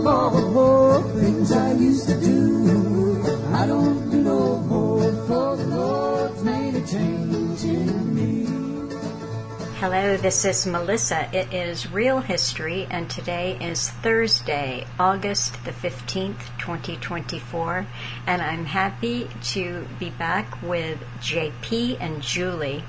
of all the poor things I used to do. I don't do no more, for the Lord's made a change in me. Hello, this is Melissa. It is Real History, and today is Thursday, August the 15th, 2024, and I'm happy to be back with JP and Julie,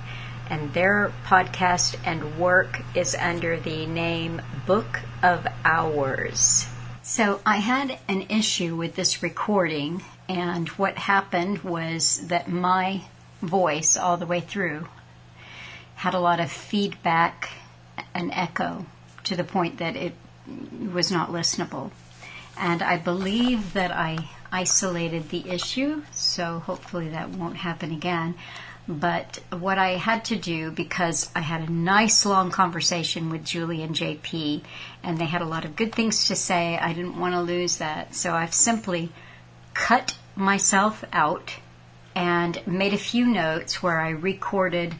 and their podcast and work is under the name Book of Hours. So I had an issue with this recording, and what happened was that my voice all the way through had a lot of feedback and echo to the point that it was not listenable. And I believe that I isolated the issue, so hopefully that won't happen again. But what I had to do, because I had a nice long conversation with Julie and JP, and they had a lot of good things to say, I didn't want to lose that. So I've simply cut myself out and made a few notes where I recorded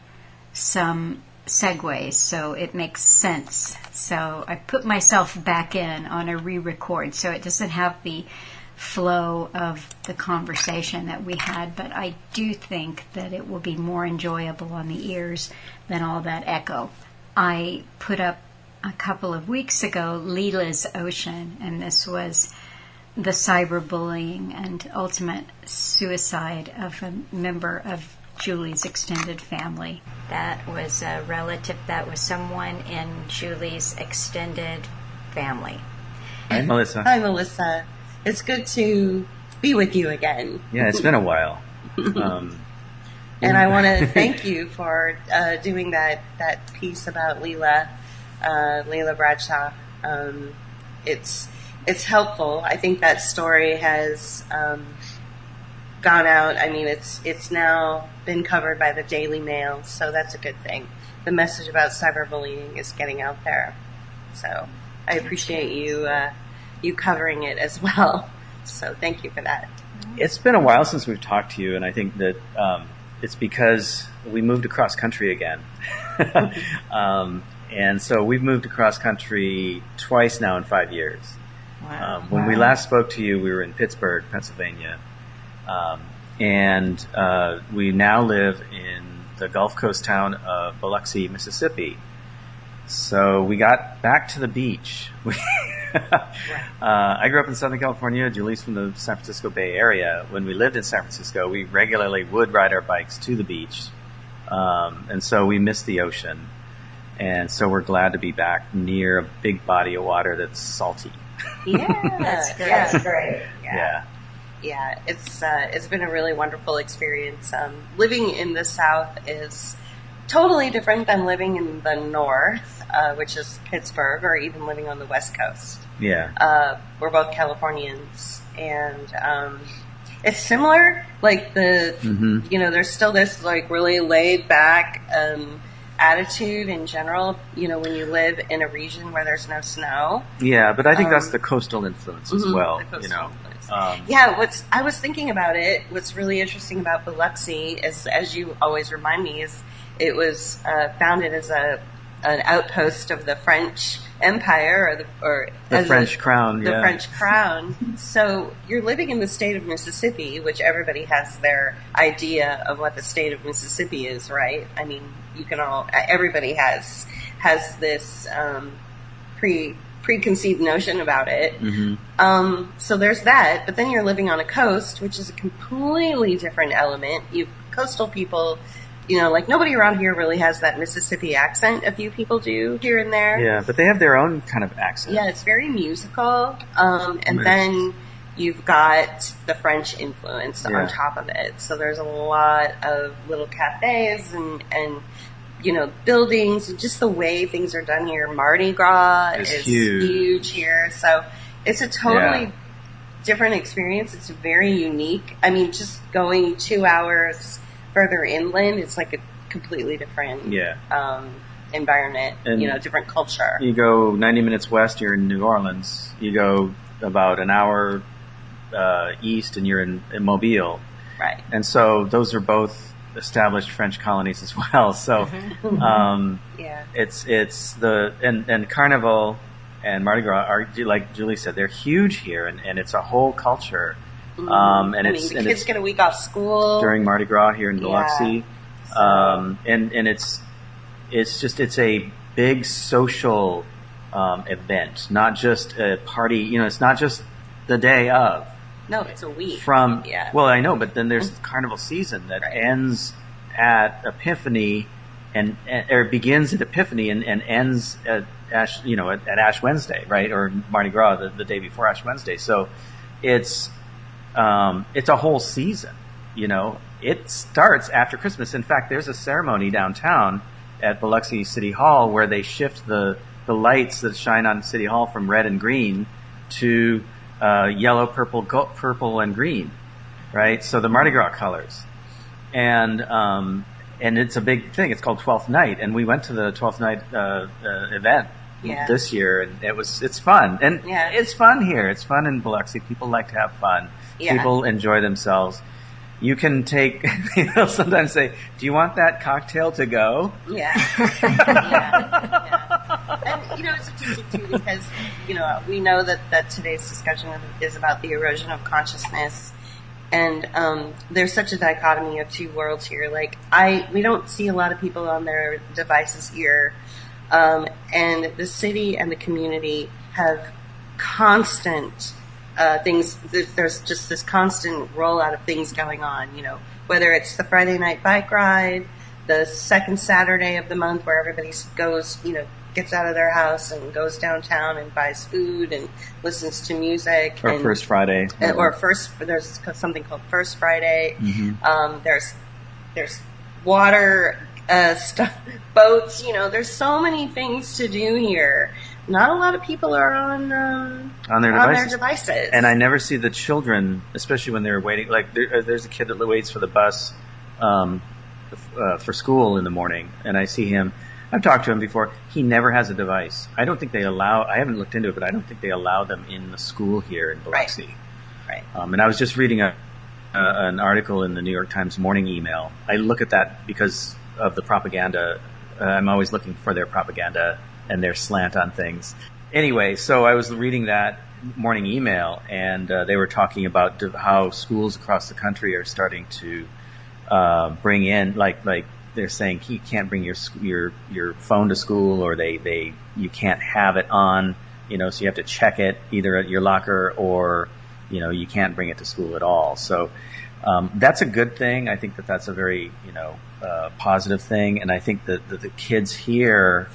some segues so it makes sense. So I put myself back in on a re-record so it doesn't have the flow of the conversation that we had, but I do think that it will be more enjoyable on the ears than all that echo. I put up a couple of weeks ago Leela's Ocean, and this was the cyberbullying and ultimate suicide of a member of Julie's extended family. That was a relative, that was someone in Julie's extended family. Hi, Melissa. Hi, Melissa. It's good to be with you again. Yeah, it's been a while. And I want to thank you for doing that piece about Leela Bradshaw. It's helpful. I think that story has gone out. I mean, it's now been covered by the Daily Mail, so that's a good thing. The message about cyberbullying is getting out there. So I appreciate you covering it as well. So thank you for that. It's been a while since we've talked to you, and I think that it's because we moved across country again. And so we've moved across country twice now in 5 years. Wow. When we last spoke to you, we were in Pittsburgh, Pennsylvania. And we now live in the Gulf Coast town of Biloxi, Mississippi. So we got back to the beach. I grew up in Southern California. Julie's from the San Francisco Bay Area. When we lived in San Francisco, we regularly would ride our bikes to the beach. And so we missed the ocean. And so we're glad to be back near a big body of water that's salty. Yeah, That's great. That's great. Yeah. Yeah, it's been a really wonderful experience. Living in the South is totally different than living in the North, which is Pittsburgh, or even living on the West Coast. Yeah. We're both Californians, and it's similar. Like there's still this like really laid back attitude in general. When you live in a region where there's no snow. Yeah, but I think that's the coastal influence as well. I was thinking about it. What's really interesting about Biloxi is, as you always remind me, is it was founded as an outpost of the French Empire, or the French Crown. The French Crown. So you're living in the state of Mississippi, which everybody has their idea of what the state of Mississippi is, right? I mean, everybody has this preconceived notion about it. Mm-hmm. So there's that, but then you're living on a coast, which is a completely different element. Coastal people, like nobody around here really has that Mississippi accent. A few people do here and there. Yeah, but they have their own kind of accent. Yeah, it's very musical. And then you've got the French influence on top of it. So there's a lot of little cafes and buildings, and just the way things are done here. Mardi Gras is huge here. So it's a totally different experience. It's very unique. I mean, just going 2 hours further inland, it's like a completely different environment, and different culture. You go 90 minutes west, you're in New Orleans. You go about an hour east, and you're in Mobile. Right. And so those are both established French colonies as well. So it's the and Carnival and Mardi Gras are, like Julie said, they're huge here, and it's a whole culture. And the kids get a week off school during Mardi Gras here in Biloxi. So. And it's a big social event, not just a party. It's not just the day of. No, it's a week. Well, I know, but then there's the carnival season that ends at Epiphany, or begins at Epiphany and ends at Ash Wednesday, right, or Mardi Gras the day before Ash Wednesday. So it's a whole season. It starts after Christmas. In fact, there's a ceremony downtown at Biloxi City Hall where they shift the lights that shine on City Hall from red and green to yellow, purple, and green, right? So the Mardi Gras colors, and it's a big thing. It's called 12th Night, and we went to the 12th Night event this year, and it's fun, and it's fun here. It's fun in Biloxi. People like to have fun. Yeah. People enjoy themselves. You can take, sometimes say, do you want that cocktail to go? Yeah. And, it's interesting, too, because, we know that today's discussion is about the erosion of consciousness. And there's such a dichotomy of two worlds here. Like, we don't see a lot of people on their devices here. And the city and the community have constant things. There's just this constant rollout of things going on, whether it's the Friday night bike ride, the second Saturday of the month where everybody goes, gets out of their house and goes downtown and buys food and listens to music. Or First Friday. There's something called First Friday. Mm-hmm. There's water stuff, boats, there's so many things to do here. Not a lot of people are on their devices. And I never see the children, especially when they're waiting. Like there's a kid that waits for the bus for school in the morning, and I see him. I've talked to him before. He never has a device. I don't think they allow. I haven't looked into it, but I don't think they allow them in the school here in Biloxi. Right. And I was just reading an article in the New York Times morning email. I look at that because of the propaganda. I'm always looking for their propaganda and their slant on things. Anyway, so I was reading that morning email, and they were talking about how schools across the country are starting to bring in, like they're saying you can't bring your phone to school, or you can't have it on, so you have to check it either at your locker, or you can't bring it to school at all. So that's a good thing. I think that's a very positive thing, and I think that the kids here,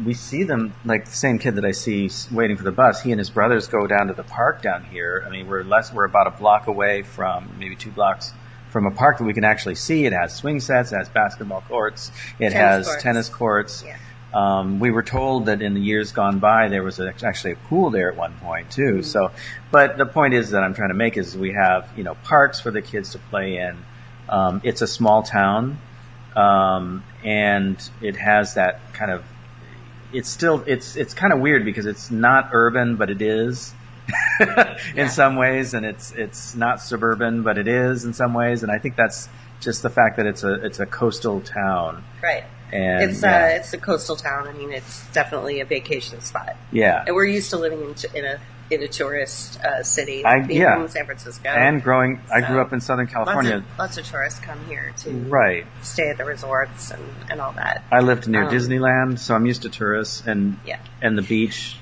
we see them, like the same kid that I see waiting for the bus. He and his brothers go down to the park down here. I mean, we're about a block away from, maybe 2 blocks from a park that we can actually see. It has swing sets, it has basketball courts, it has tennis courts. Yeah. We were told that in the years gone by there was actually a pool there at one point too. Mm-hmm. So, but the point is that I'm trying to make is we have parks for the kids to play in. It's a small town. And it has that kind of, it's kind of weird because it's not urban, but it is in some ways, and it's not suburban, but it is in some ways. And I think that's just the fact that it's a coastal town. Right. And it's a coastal town. I mean, it's definitely a vacation spot. Yeah. And we're used to living in a tourist city, from San Francisco. And I grew up in Southern California. Lots of tourists come here to stay at the resorts and all that. I lived near Disneyland, so I'm used to tourists and the beach.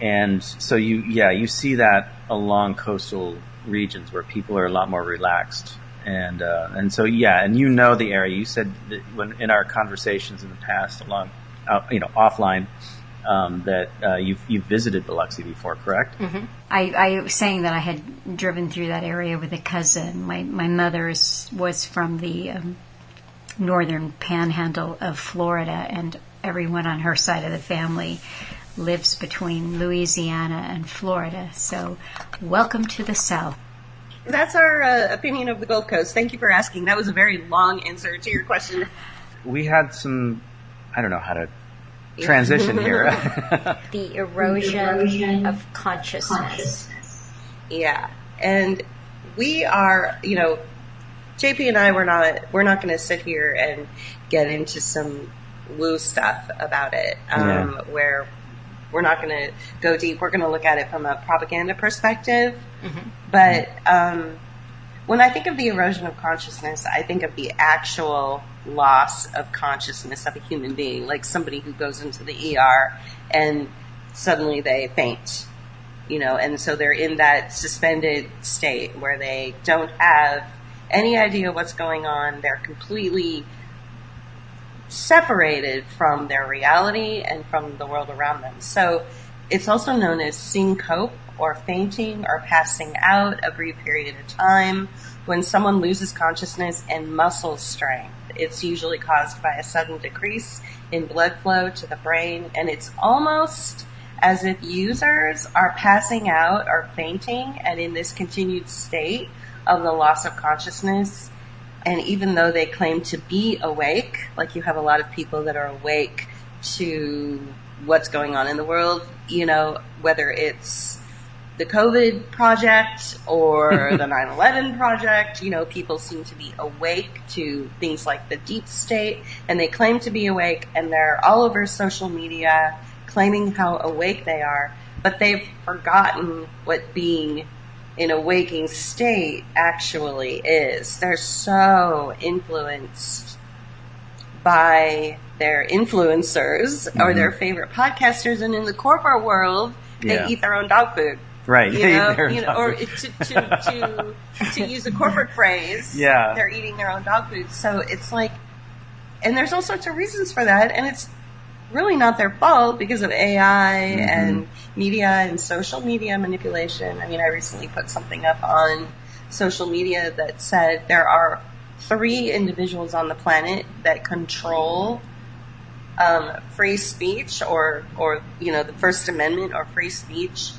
And so you see that along coastal regions where people are a lot more relaxed. And so and the area. You said that when in our conversations in the past offline, that you've visited Biloxi before, correct? Mm-hmm. I was saying that I had driven through that area with a cousin. My mother was from the northern panhandle of Florida, and everyone on her side of the family lives between Louisiana and Florida. So welcome to the South. That's our opinion of the Gulf Coast. Thank you for asking. That was a very long answer to your question. We had some, I don't know how to transition here. The erosion of consciousness. Yeah. And we are, JP and I, we're not going to sit here and get into some woo stuff about it, where we're not going to go deep. We're going to look at it from a propaganda perspective. Mm-hmm. But when I think of the erosion of consciousness, I think of the actual loss of consciousness of a human being, like somebody who goes into the ER and suddenly they faint, and so they're in that suspended state where they don't have any idea what's going on. They're completely separated from their reality and from the world around them. So it's also known as syncope or fainting or passing out, a brief period of time when someone loses consciousness and muscle strength. It's usually caused by a sudden decrease in blood flow to the brain, and it's almost as if users are passing out or fainting and in this continued state of the loss of consciousness. And even though they claim to be awake, like you have a lot of people that are awake to what's going on in the world, whether it's the COVID project or the 9/11 project, people seem to be awake to things like the deep state, and they claim to be awake, and they're all over social media claiming how awake they are, but they've forgotten what being in a waking state actually is. They're so influenced by their influencers or their favorite podcasters, and in the corporate world, they eat their own dog food. Right. Or to use a corporate phrase, they're eating their own dog food. So it's like, and there's all sorts of reasons for that, and it's really not their fault because of AI and media and social media manipulation. I mean, I recently put something up on social media that said there are 3 individuals on the planet that control free speech or the First Amendment or free speech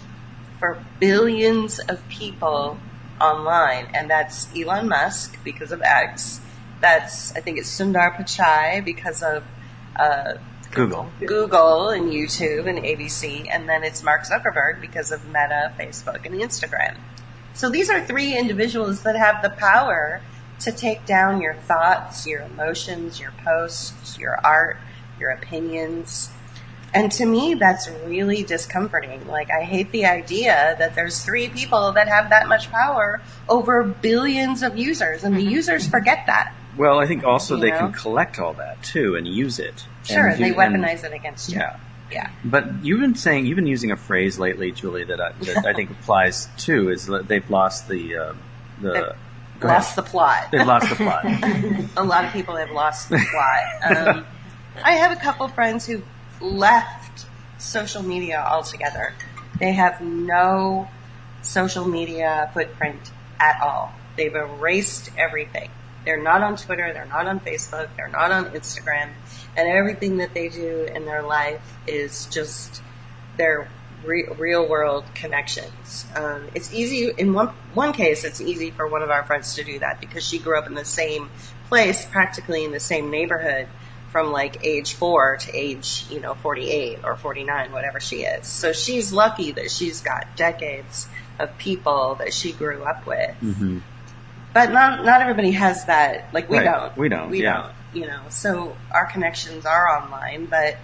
for billions of people online, and that's Elon Musk because of X. I think it's Sundar Pichai because of Google and YouTube and ABC, and then it's Mark Zuckerberg because of Meta, Facebook, and Instagram. So these are 3 individuals that have the power to take down your thoughts, your emotions, your posts, your art, your opinions. And to me, that's really discomforting. Like, I hate the idea that there's 3 people that have that much power over billions of users, and the users forget that. Well, I think also they can collect all that, too, and use it. Sure, and they weaponize it against you. Yeah. But you've been using a phrase lately, Julie, that I think applies, too, is that they've lost the lost the plot. They've lost the plot. A lot of people have lost the plot. I have a couple friends who left social media altogether. They have no social media footprint at all. They've erased everything. They're not on Twitter, they're not on Facebook, they're not on Instagram, and everything that they do in their life is just their real world connections. It's easy, in one case, it's easy for one of our friends to do that because she grew up in the same place, practically in the same neighborhood, from like age 4 to age, 48 or 49, whatever she is. So she's lucky that she's got decades of people that she grew up with. Mm-hmm. But not everybody has that. Like, we don't. We don't. So our connections are online, but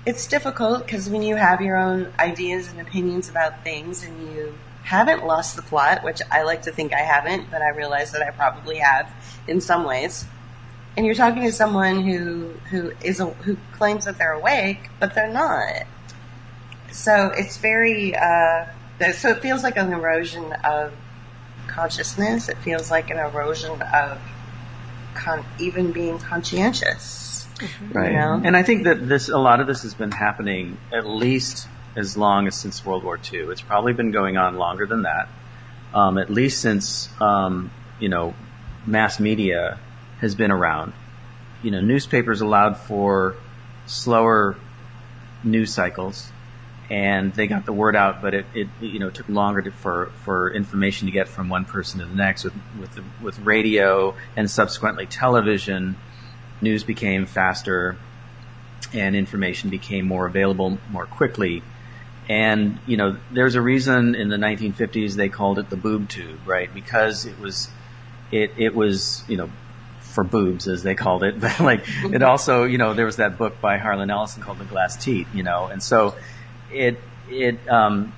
it's difficult because when you have your own ideas and opinions about things and you haven't lost the plot, which I like to think I haven't, but I realize that I probably have in some ways. And you're talking to someone who claims that they're awake, but they're not. So it's very, so it feels like an erosion of consciousness. It feels like an erosion of even being conscientious. Right. And I think that a lot of this has been happening at least as long as since World War II. It's probably been going on longer than that. At least since, mass media has been around. Newspapers allowed for slower news cycles, and they got the word out, but it took longer for information to get from one person to the next. With radio and subsequently television, news became faster, and information became more available more quickly. And there's a reason in the 1950s they called it the boob tube, right? Because it was for boobs, as they called it, but like it also, there was that book by Harlan Ellison called The Glass Teeth, and so it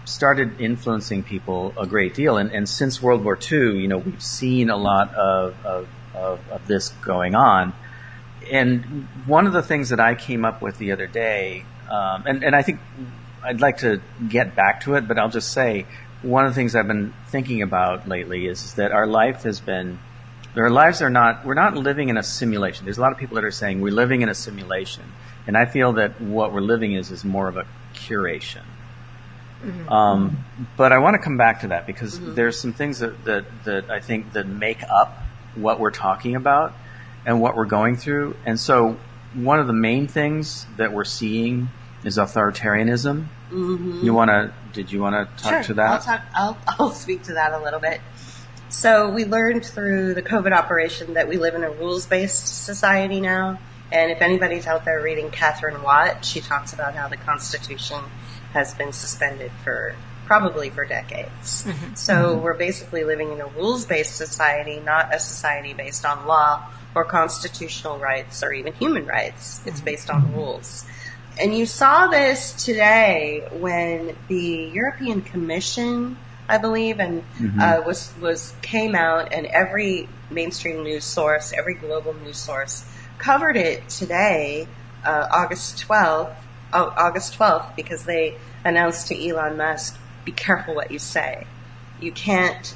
started influencing people a great deal, and since World War II, we've seen a lot of this going on. And one of the things that I came up with the other day, and I think I'd like to get back to it, but I'll just say one of the things I've been thinking about lately is that we're not living in a simulation. There's a lot of people that are saying we're living in a simulation, and I feel that what we're living is more of a curation. Mm-hmm. But I want to come back to that because there's some things that I think that make up what we're talking about and what we're going through. And so one of the main things that we're seeing is authoritarianism. Mm-hmm. Did you want to talk to that? I'll speak to that a little bit. So we learned through the COVID operation that we live in a rules-based society now. And if anybody's out there reading Catherine Watt, she talks about how the Constitution has been suspended probably for decades. Mm-hmm. So we're basically living in a rules-based society, not a society based on law or constitutional rights or even human rights. It's based on rules. And you saw this today when the European Commission, I believe, and came out, and every mainstream news source, every global news source covered it today, August 12th, because they announced to Elon Musk, be careful what you say. You can't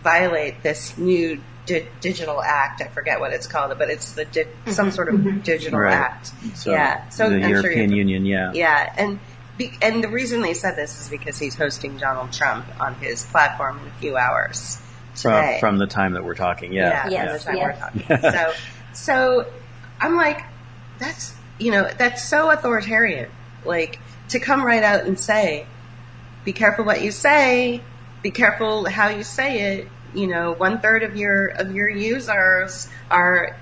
violate this new digital act. I forget what it's called, but it's some sort of digital act. So the European Union, Yeah, and the reason they said this is because he's hosting Donald Trump on his platform in a few hours today. From the time that we're talking, from the time we're talking. So I'm like, that's so authoritarian. Like, to come right out and say, be careful what you say, be careful how you say it. 1/3 of your users are,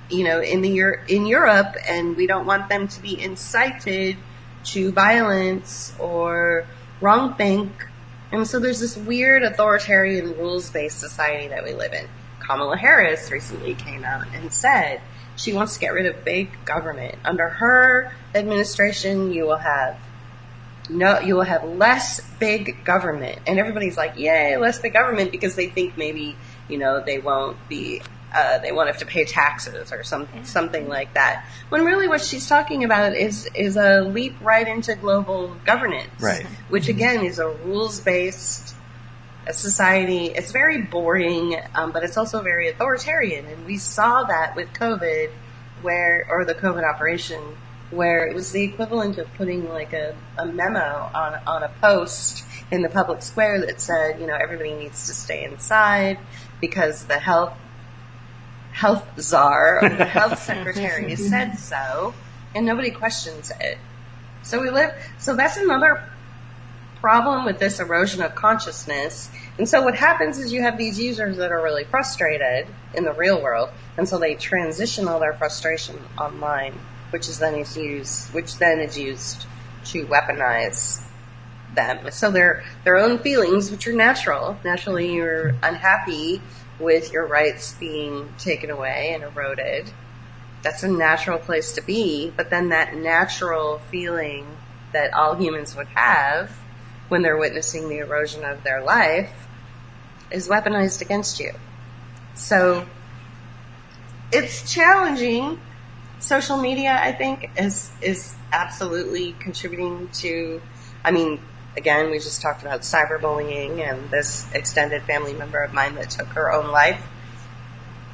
in Europe, and we don't want them to be incited to violence or wrongthink. And so there's this weird authoritarian rules-based society that we live in. Kamala Harris recently came out and said she wants to get rid of big government. Under her administration, you will have less big government. And everybody's like, yay, less big government, because they think maybe, they won't have to pay taxes or something like that. When really what she's talking about is a leap right into global governance. Right. Which again is a rules-based society. It's very boring, but it's also very authoritarian. And we saw that with COVID, or the COVID operation, where it was the equivalent of putting like a memo on a post in the public square that said, everybody needs to stay inside because the health czar or the health secretary said so, and nobody questions it. So that's another problem with this erosion of consciousness. And so what happens is you have these users that are really frustrated in the real world, and so they transition all their frustration online, which then is used to weaponize them. So their own feelings, which are natural. Naturally, you're unhappy with your rights being taken away and eroded. That's a natural place to be. But then that natural feeling that all humans would have when they're witnessing the erosion of their life is weaponized against you. So it's challenging. Social media, I think, is absolutely contributing to, again, we just talked about cyberbullying and this extended family member of mine that took her own life.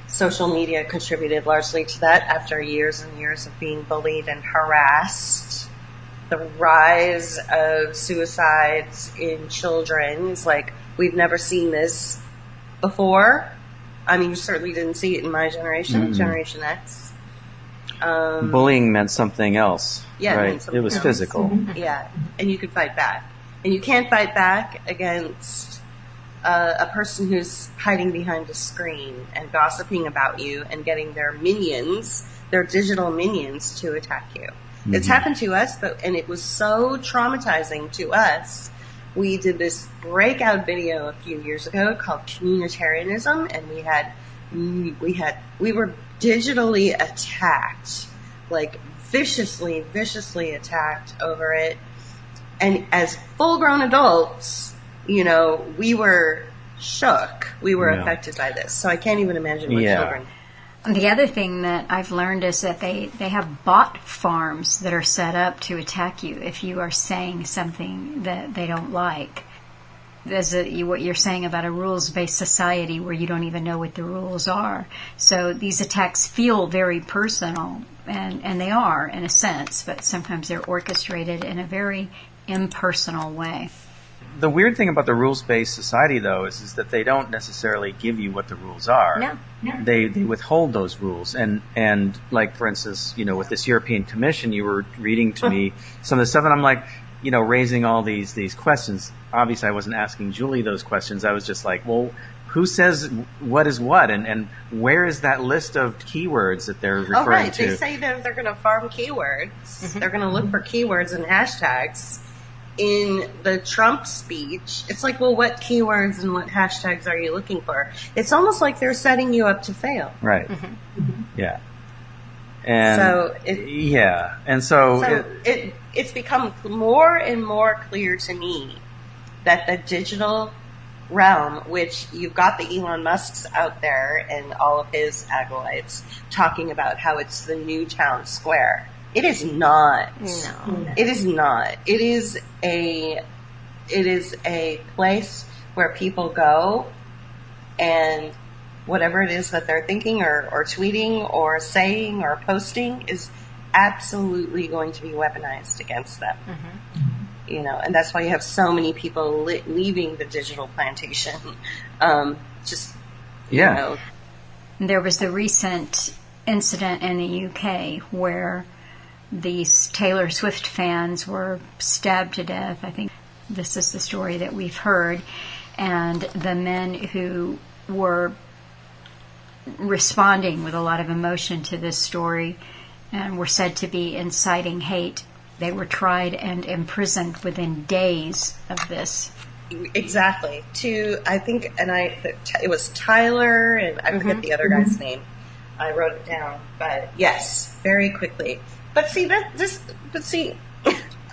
Social media contributed largely to that after years and years of being bullied and harassed. The rise of suicides in children is like, we've never seen this before. You certainly didn't see it in my generation, Generation X. Bullying meant something else. Yeah, right? It meant something else. Physical. Yeah, and you could fight back. And you can't fight back against a person who's hiding behind a screen and gossiping about you and getting their digital minions to attack you. Mm-hmm. It's happened to us, and it was so traumatizing to us. We did this breakout video a few years ago called Communitarianism, and we had we were digitally attacked, like viciously attacked over it. And as full-grown adults, you know, we were shook. We were affected by this. So I can't even imagine what children. The other thing that I've learned is that they have bot farms that are set up to attack you if you are saying something that they don't like. There's what you're saying about a rules-based society where you don't even know what the rules are. So these attacks feel very personal, and they are in a sense, but sometimes they're orchestrated in a very impersonal way. The weird thing about the rules-based society, though, is that they don't necessarily give you what the rules are. No. They withhold those rules. And like, for instance, you know, with this European Commission, you were reading to me some of the stuff, and I'm like, you know, raising all these questions. Obviously, I wasn't asking Julie those questions. I was just like, well, who says what is what, and where is that list of keywords that they're referring to? They say that they're going to farm keywords. Mm-hmm. They're going to look for keywords and hashtags. In the Trump speech, it's like, well, what keywords and what hashtags are you looking for? It's almost like they're setting you up to fail. Right. Mm-hmm. Mm-hmm. Yeah. And it's become more and more clear to me that the digital realm, which you've got the Elon Musks out there and all of his acolytes talking about how it's the new town square. It is not. No. It is not. It is a place where people go and whatever it is that they're thinking or tweeting or saying or posting is absolutely going to be weaponized against them. Mm-hmm. You know, and that's why you have so many people leaving the digital plantation. You know. There was the recent incident in the UK where these Taylor Swift fans were stabbed to death. I think this is the story that we've heard. And the men who were responding with a lot of emotion to this story and were said to be inciting hate, they were tried and imprisoned within days of this. Exactly. It was Tyler, and I forget the other guy's name. I wrote it down, but yes, very quickly. But see,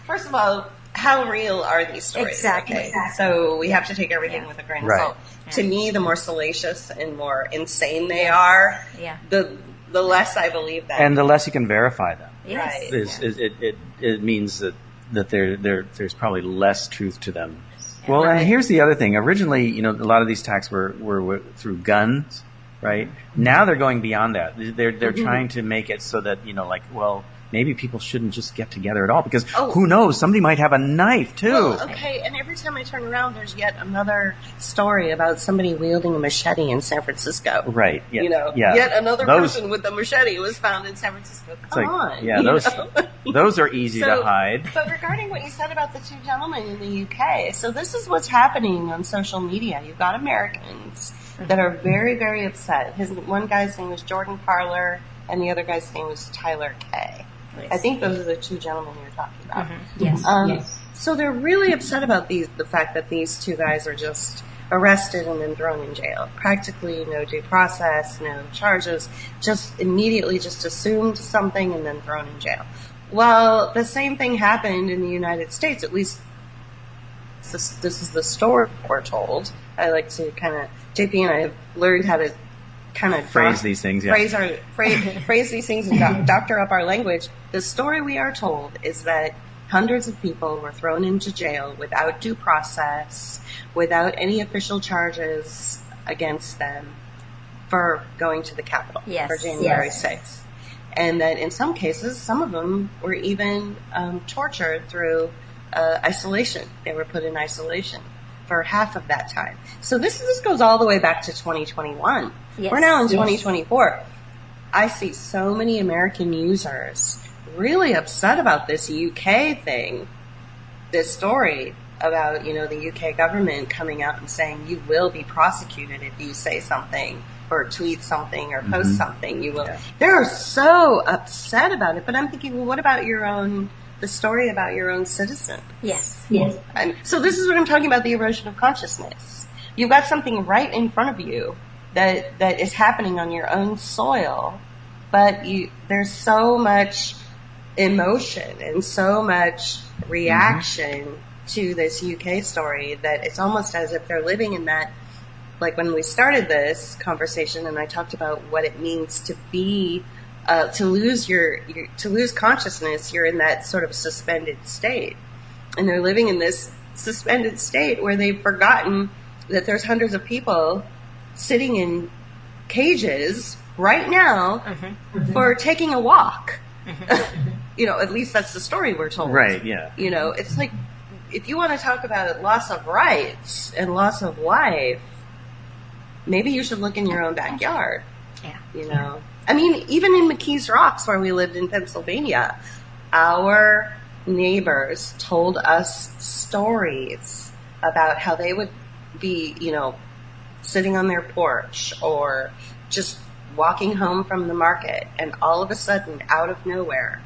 first of all, how real are these stories? Exactly. Okay? So we have to take everything with a grain of salt. Yeah. To me, the more salacious and more insane they are, the less I believe them. And the less you can verify them. Yes. Right. It means that there's probably less truth to them. Well, and here's the other thing. Originally, you know, a lot of these attacks were through guns, right? Now they're going beyond that. They're trying to make it so that, you know, like, well, maybe people shouldn't just get together at all because who knows? Somebody might have a knife too. Well, okay, and every time I turn around, there's yet another story about somebody wielding a machete in San Francisco. Right. Yeah. You know, yet another person with a machete was found in San Francisco. Come on. Yeah, those are easy to hide. But regarding what you said about the two gentlemen in the UK, so this is what's happening on social media. You've got Americans that are very, very upset. One guy's name was Jordan Parler, and the other guy's name was Tyler Kay. Yes. I think those are the two gentlemen you're talking about. Mm-hmm. Yes. So they're really upset about the fact that these two guys are just arrested and then thrown in jail. Practically no due process, no charges, just immediately just assumed something and then thrown in jail. Well, the same thing happened in the United States, at least this is the story we're told. I like to JP and I have learned how to kind of phrase these things, phrase these things and doctor up our language. The story we are told is that hundreds of people were thrown into jail without due process, without any official charges against them for going to the Capitol for January 6th. And that in some cases, some of them were even tortured through isolation. They were put in isolation for half of that time. So this goes all the way back to 2021. Yes. We're now in 2024. I see so many American users really upset about this UK thing, this story about, you know, the UK government coming out and saying you will be prosecuted if you say something or tweet something or post something. You will. Yeah. They're so upset about it. But I'm thinking, well, what about the story about your own citizen? Yes. So this is what I'm talking about, the erosion of consciousness. You've got something right in front of you that is happening on your own soil, but there's so much emotion and so much reaction to this UK story that it's almost as if they're living in that. Like when we started this conversation and I talked about what it means to be, to lose to lose consciousness, you're in that sort of suspended state. And they're living in this suspended state where they've forgotten that there's hundreds of people sitting in cages right now for taking a walk. At least that's the story we're told. Right, yeah. It's like, if you want to talk about loss of rights and loss of life, maybe you should look in your own backyard. Yeah. I mean, even in McKees Rocks, where we lived in Pennsylvania, our neighbors told us stories about how they would be, sitting on their porch or just walking home from the market, and all of a sudden, out of nowhere,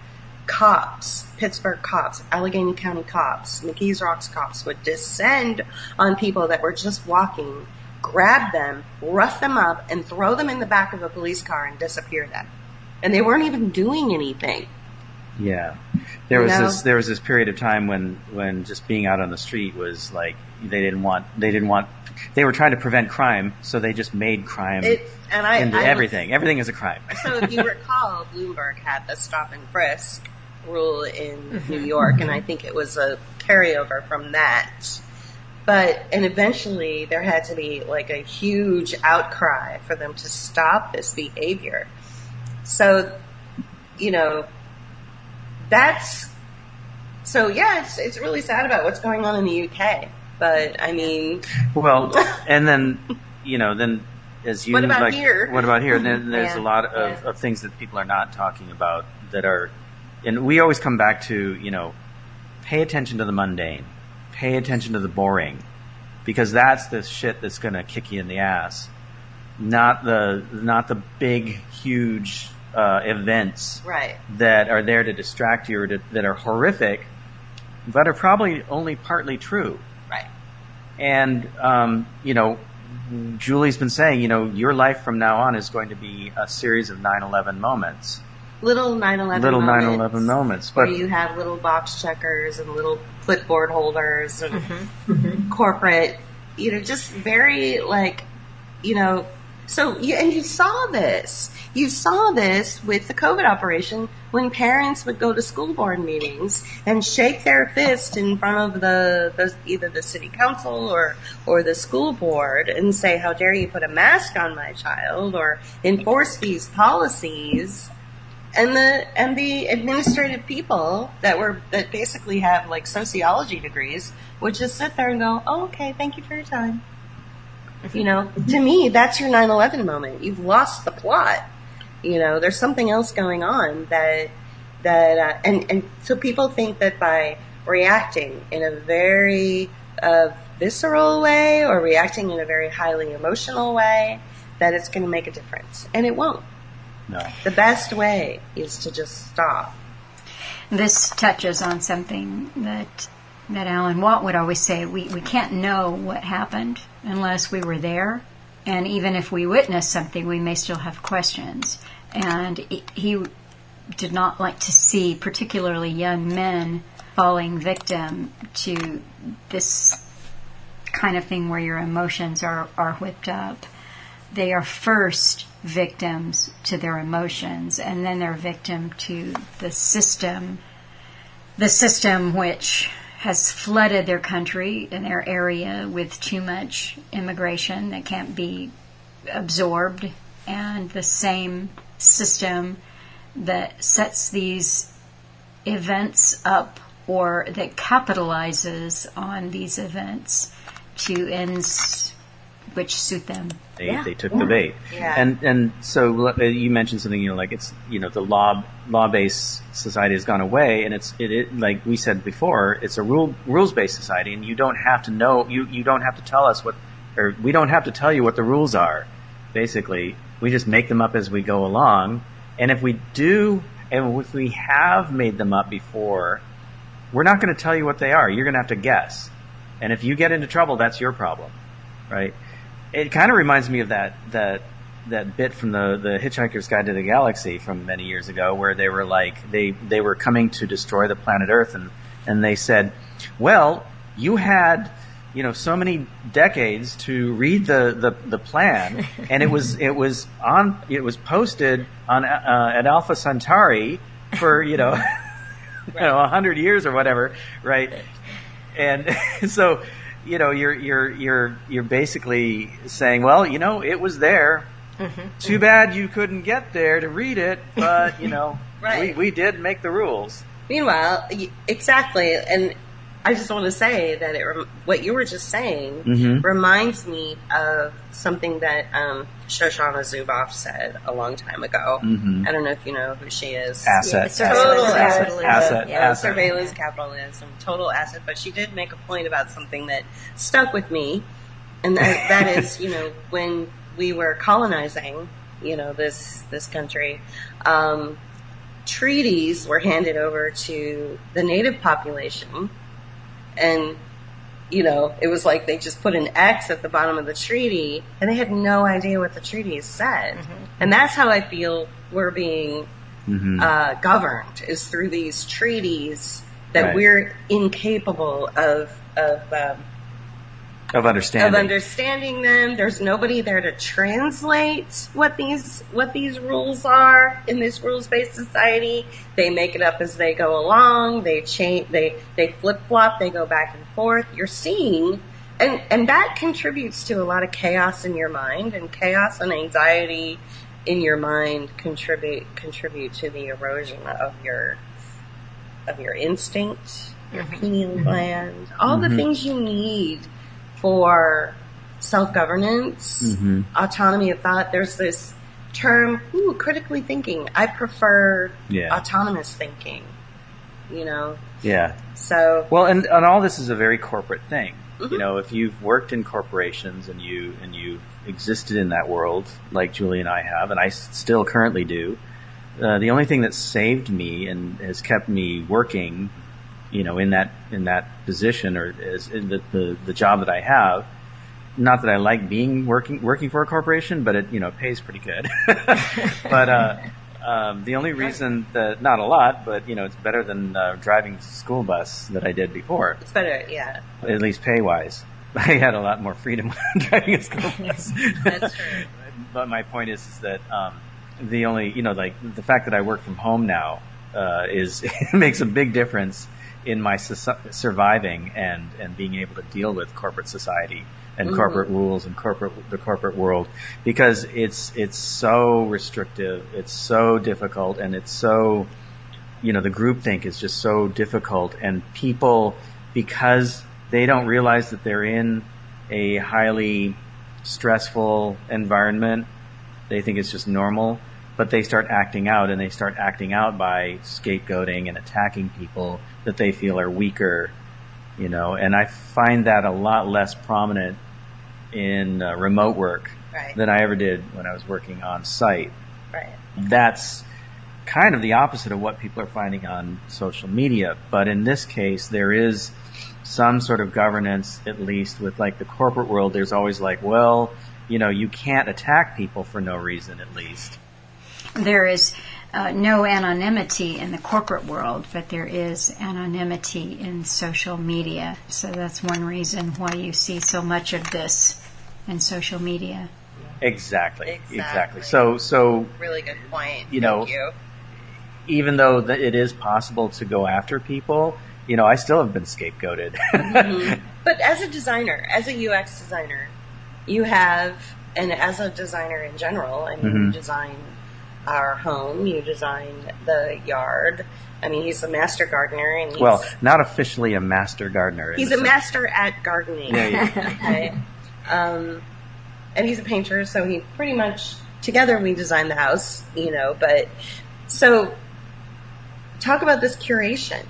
cops, Pittsburgh cops, Allegheny County cops, McKees Rocks cops would descend on people that were just walking, grab them, rough them up, and throw them in the back of a police car and disappear them. And they weren't even doing anything. Yeah. There was this period of time when just being out on the street was like they were trying to prevent crime, so they just made crime into everything. Everything is a crime. So if you recall, Bloomberg had the stop and frisk rule in New York, and I think it was a carryover from that. And eventually there had to be like a huge outcry for them to stop this behavior. So, it's really sad about what's going on in the UK. But I mean, well, and then, then as you what about here? What about here? And then there's a lot of things that people are not talking about that are, and we always come back to, pay attention to the mundane. Pay attention to the boring, because that's the shit that's going to kick you in the ass, not the big, huge events that are there to distract you or that are horrific, but are probably only partly true. Right. And Julie's been saying, Little 9/11 moments. But where you have little box checkers and little clipboard holders and corporate, just very so you saw this. You saw this with the COVID operation when parents would go to school board meetings and shake their fist in front of either the city council or the school board and say, "How dare you put a mask on my child," or enforce these policies. And the administrative people that basically have like sociology degrees would just sit there and go, "Oh, okay, thank you for your time." To me, that's your 9/11 moment. You've lost the plot. There's something else going on and so people think that by reacting in a very visceral way or reacting in a very highly emotional way, that it's going to make a difference. And it won't. No. The best way is to just stop. This touches on something that Alan Watt would always say. We can't know what happened unless we were there. And even if we witnessed something, we may still have questions. And he did not like to see particularly young men falling victim to this kind of thing where your emotions are whipped up. They are first victims to their emotions, and then they're victim to the system which has flooded their country and their area with too much immigration that can't be absorbed, and the same system that sets these events up or that capitalizes on these events to ends which suit them. They took the bait. Yeah. And so you mentioned something, it's, the law-based society has gone away, and it like we said before, it's a rules-based society, and you don't have to know, you don't have to tell us we don't have to tell you what the rules are. Basically, we just make them up as we go along, and if we have made them up before, we're not going to tell you what they are. You're going to have to guess. And if you get into trouble, that's your problem, right? it kind of reminds me of that bit from the Hitchhiker's Guide to the Galaxy from many years ago, where they were like they were coming to destroy the planet Earth, and they said, well, you had so many decades to read the plan, and it was posted on at Alpha Centauri for 100 years or whatever, right? And so you're basically saying, well, it was there. Mm-hmm. Too bad you couldn't get there to read it, but right. we did make the rules. Meanwhile, exactly, and I just want to say that what you were just saying mm-hmm. reminds me of something that Shoshana Zuboff said a long time ago. Mm-hmm. I don't know if you know who she is. Asset. Total asset. Yeah, surveillance capitalism, total asset. But she did make a point about something that stuck with me, and that is, when we were colonizing, this country, treaties were handed over to the native population. And, it was like they just put an X at the bottom of the treaty, and they had no idea what the treaty said. Mm-hmm. And that's how I feel we're being mm-hmm. Governed, is through these treaties that right. we're incapable of understanding them. There's nobody there to translate what these rules are in this rules-based society. They make it up as they go along. They change. They flip-flop. They go back and forth. You're seeing, and that contributes to a lot of chaos in your mind, and chaos and anxiety in your mind contribute to the erosion of your instinct, your pineal gland, all mm-hmm. the things you need for self-governance, mm-hmm. autonomy of thought. There's this term, critically thinking. I prefer autonomous thinking, Yeah. So. Well, and all this is a very corporate thing. Mm-hmm. If you've worked in corporations and you've existed in that world, like Julie and I have, and I still currently do, the only thing that saved me and has kept me working in that position, or is in the job that I have. Not that I like working for a corporation, but it pays pretty good. But the only reason that, not a lot, but it's better than driving a school bus that I did before. It's better, yeah. At least pay wise, I had a lot more freedom driving a school bus. That's true. But my point is that the only the fact that I work from home now makes a big difference in my surviving and being able to deal with corporate society and mm-hmm. corporate rules and the corporate world, because it's so restrictive, it's so difficult, and it's so the groupthink is just so difficult, and people, because they don't realize that they're in a highly stressful environment, they think it's just normal. But they start acting out, and they start acting out by scapegoating and attacking people that they feel are weaker, And I find that a lot less prominent in remote work right. than I ever did when I was working on site. Right. That's kind of the opposite of what people are finding on social media. But in this case, there is some sort of governance, at least with the corporate world. There's always you can't attack people for no reason, at least. There is no anonymity in the corporate world, but there is anonymity in social media. So that's one reason why you see so much of this in social media. Exactly. So really good point. Thank you. Even though it is possible to go after people, I still have been scapegoated. Mm-hmm. But as a designer, as a UX designer, you have, and as a designer in general, mm-hmm. you design our home, you design the yard. I mean, he's a master gardener. And not officially a master gardener. He's a master at gardening. Yeah. Okay. And he's a painter, so he pretty much, together we design the house, but, so, talk about this curation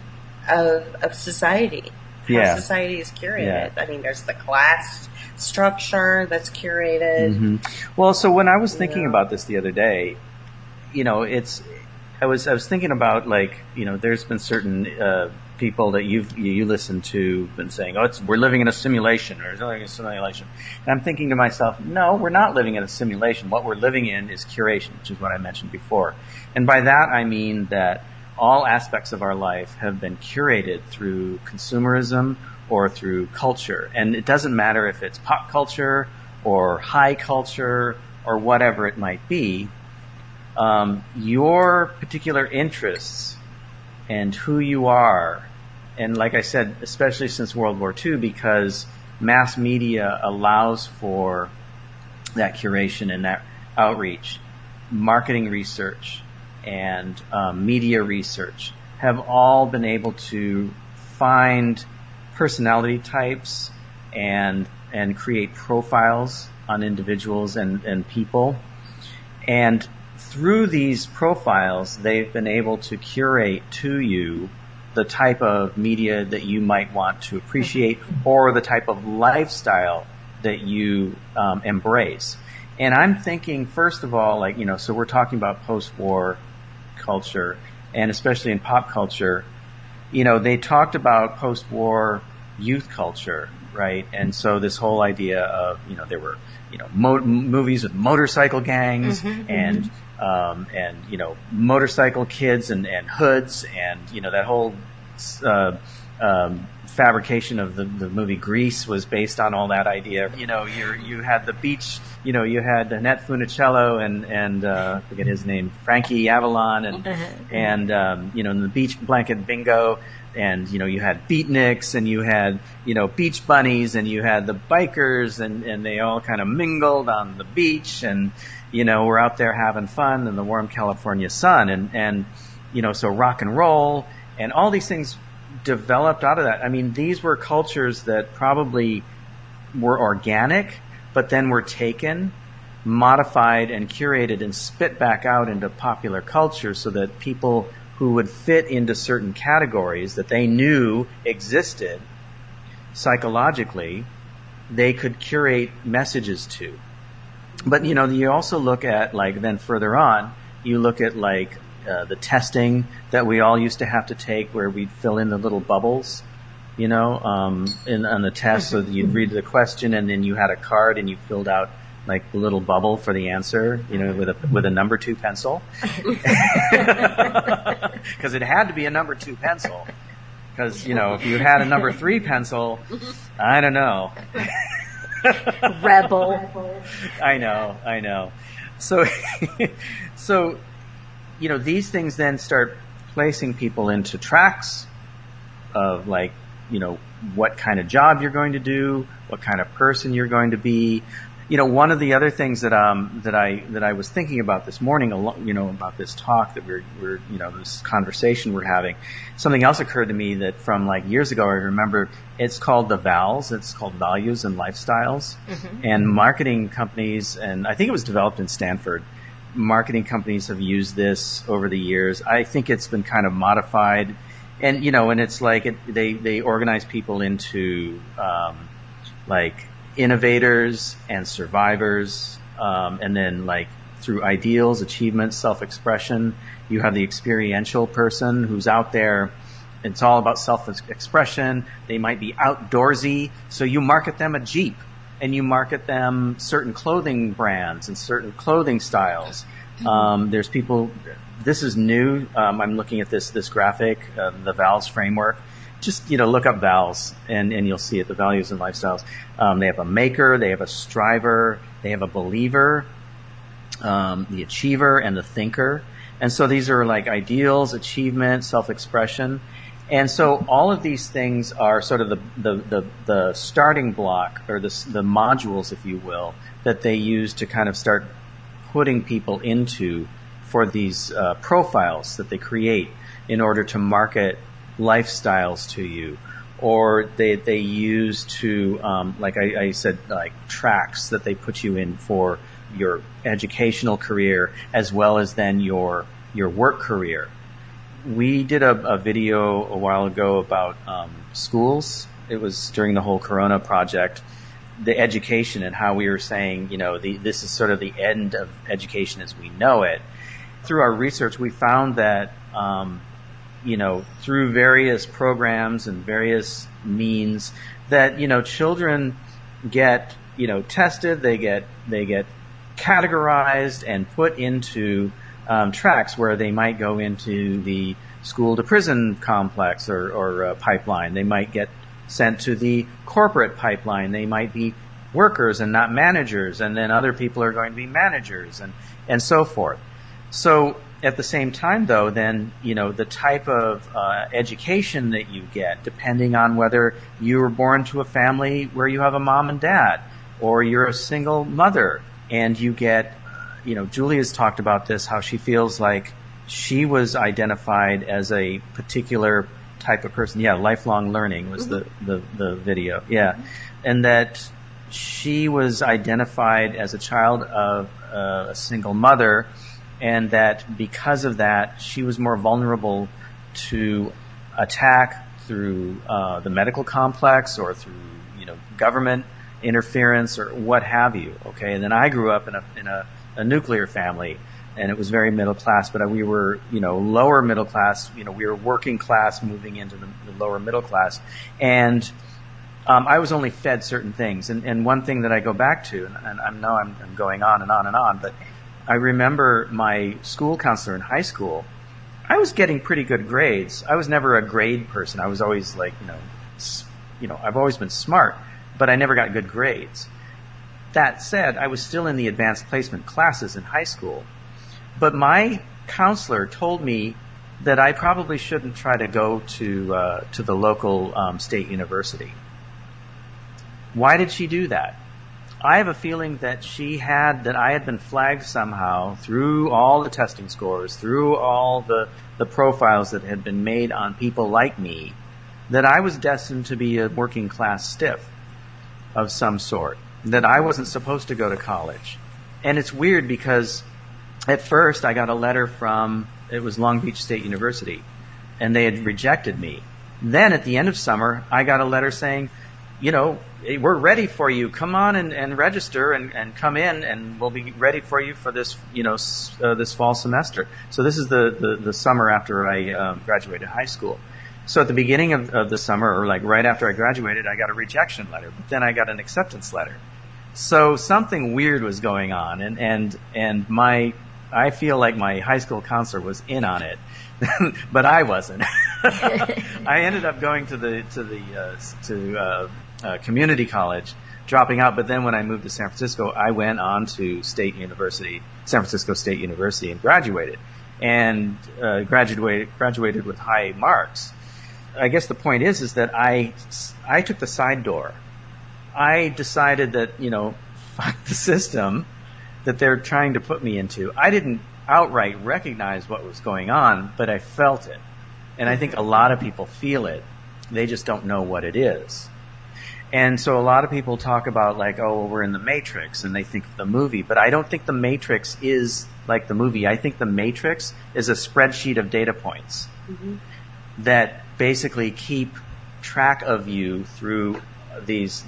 of society. How society is curated. Yeah. I mean, there's the class structure that's curated. Mm-hmm. Well, so when I was thinking about this the other day, I was thinking about, like, there's been certain people that you listen to been saying, we're living in a simulation, or it's living in a simulation. And I'm thinking to myself, no, we're not living in a simulation. What we're living in is curation, which is what I mentioned before. And by that I mean that all aspects of our life have been curated through consumerism or through culture. And it doesn't matter if it's pop culture or high culture or whatever it might be. Your particular interests and who you are, and like I said, especially since World War II, because mass media allows for that curation and that outreach, marketing research and media research have all been able to find personality types and create profiles on individuals and people. And through these profiles, they've been able to curate to you the type of media that you might want to appreciate or the type of lifestyle that you embrace. And I'm thinking, first of all, so we're talking about post-war culture, and especially in pop culture, they talked about post-war youth culture, right? And so this whole idea of, there were, movies with motorcycle gangs and motorcycle kids and hoods and, that whole fabrication of the movie Gras was based on all that idea. You had the beach, you had Annette Funicello and forget his name, Frankie Avalon and the beach blanket bingo. And, you had beatniks and you had, beach bunnies and you had the bikers and they all kind of mingled on the beach and, we're out there having fun in the warm California sun and so rock and roll and all these things developed out of that. I mean, these were cultures that probably were organic, but then were taken, modified and curated and spit back out into popular culture so that people who would fit into certain categories that they knew existed psychologically, they could curate messages to. But, you also look at, then further on, you look at, the testing that we all used to have to take where we'd fill in the little bubbles, on the test. So that you'd read the question and then you had a card and you filled out the little bubble for the answer, with a number 2 pencil. Because it had to be a number 2 pencil. Because, if you had a number 3 pencil, I don't know. Rebel. I know. So, these things then start placing people into tracks of what kind of job you're going to do, what kind of person you're going to be. One of the other things that I was thinking about this morning, about this talk that we're this conversation we're having, something else occurred to me that from years ago I remember. It's called the VALs. It's called Values and Lifestyles. And marketing companies, and I think it was developed in Stanford. Marketing companies have used this over the years. I think it's been kind of modified, and and it's they organize people into innovators and survivors, and then through ideals, achievements, self-expression. You have the experiential person who's out there. It's all about self-expression. They might be outdoorsy, so you market them a Jeep, and you market them certain clothing brands and certain clothing styles. There's people. This is new. I'm looking at this graphic, the VALS framework. Just, look up VALS and you'll see it, the values and lifestyles. They have a maker, they have a striver, they have a believer, the achiever, and the thinker. And so these are ideals, achievement, self-expression. And so all of these things are sort of the starting block, or the modules, if you will, that they use to kind of start putting people into for these profiles that they create in order to market lifestyles to you, or they use to I said, tracks that they put you in for your educational career as well as then your work career. We did a video a while ago about schools. It was during the whole Corona project, the education, and how we were saying, this is sort of the end of education as we know it. through our research, we found that, through various programs and various means, that, children get, tested, they get categorized and put into tracks where they might go into the school to prison complex or pipeline. They might get sent to the corporate pipeline. They might be workers and not managers, and then other people are going to be managers and so forth. So at the same time, though, then, the type of education that you get, depending on whether you were born to a family where you have a mom and dad, or you're a single mother, and you get, Julia's talked about this, how she feels like she was identified as a particular type of person. Yeah, lifelong learning was the video. Yeah. And that she was identified as a child of a single mother, and that because of that, she was more vulnerable to attack through the medical complex or through, government interference or what have you. Okay. And then I grew up in a nuclear family, and it was very middle class, but we were, lower middle class. We were working class moving into the lower middle class. And I was only fed certain things. And one thing that I go back to, and I know I'm going on and on and on, but I remember my school counselor in high school, I was getting pretty good grades. I was never a grade person. I was always like, I've always been smart, but I never got good grades. That said, I was still in the advanced placement classes in high school. But my counselor told me that I probably shouldn't try to go to the local state university. Why did she do that? I have a feeling that I had been flagged somehow through all the testing scores, through all the profiles that had been made on people like me, that I was destined to be a working class stiff of some sort, that I wasn't supposed to go to college. And it's weird because at first I got a letter from, it was Long Beach State University, and they had rejected me. Then at the end of summer, I got a letter saying, we're ready for you. Come on and register and come in, and we'll be ready for you for this, this fall semester. So this is the summer after I graduated high school. So at the beginning of the summer, or like right after I graduated, I got a rejection letter, but then I got an acceptance letter. So something weird was going on, and I feel like my high school counselor was in on it, but I wasn't. I ended up going to community college, dropping out. But then when I moved to San Francisco, I went on to San Francisco State University, and graduated, and graduated with high marks. I guess the point is that I took the side door. I decided that, fuck the system that they're trying to put me into. I didn't outright recognize what was going on, but I felt it. And I think a lot of people feel it. They just don't know what it is. And so a lot of people talk about like, oh, well, we're in the Matrix, and they think of the movie. But I don't think the Matrix is like the movie. I think the Matrix is a spreadsheet of data points that basically keep track of you through these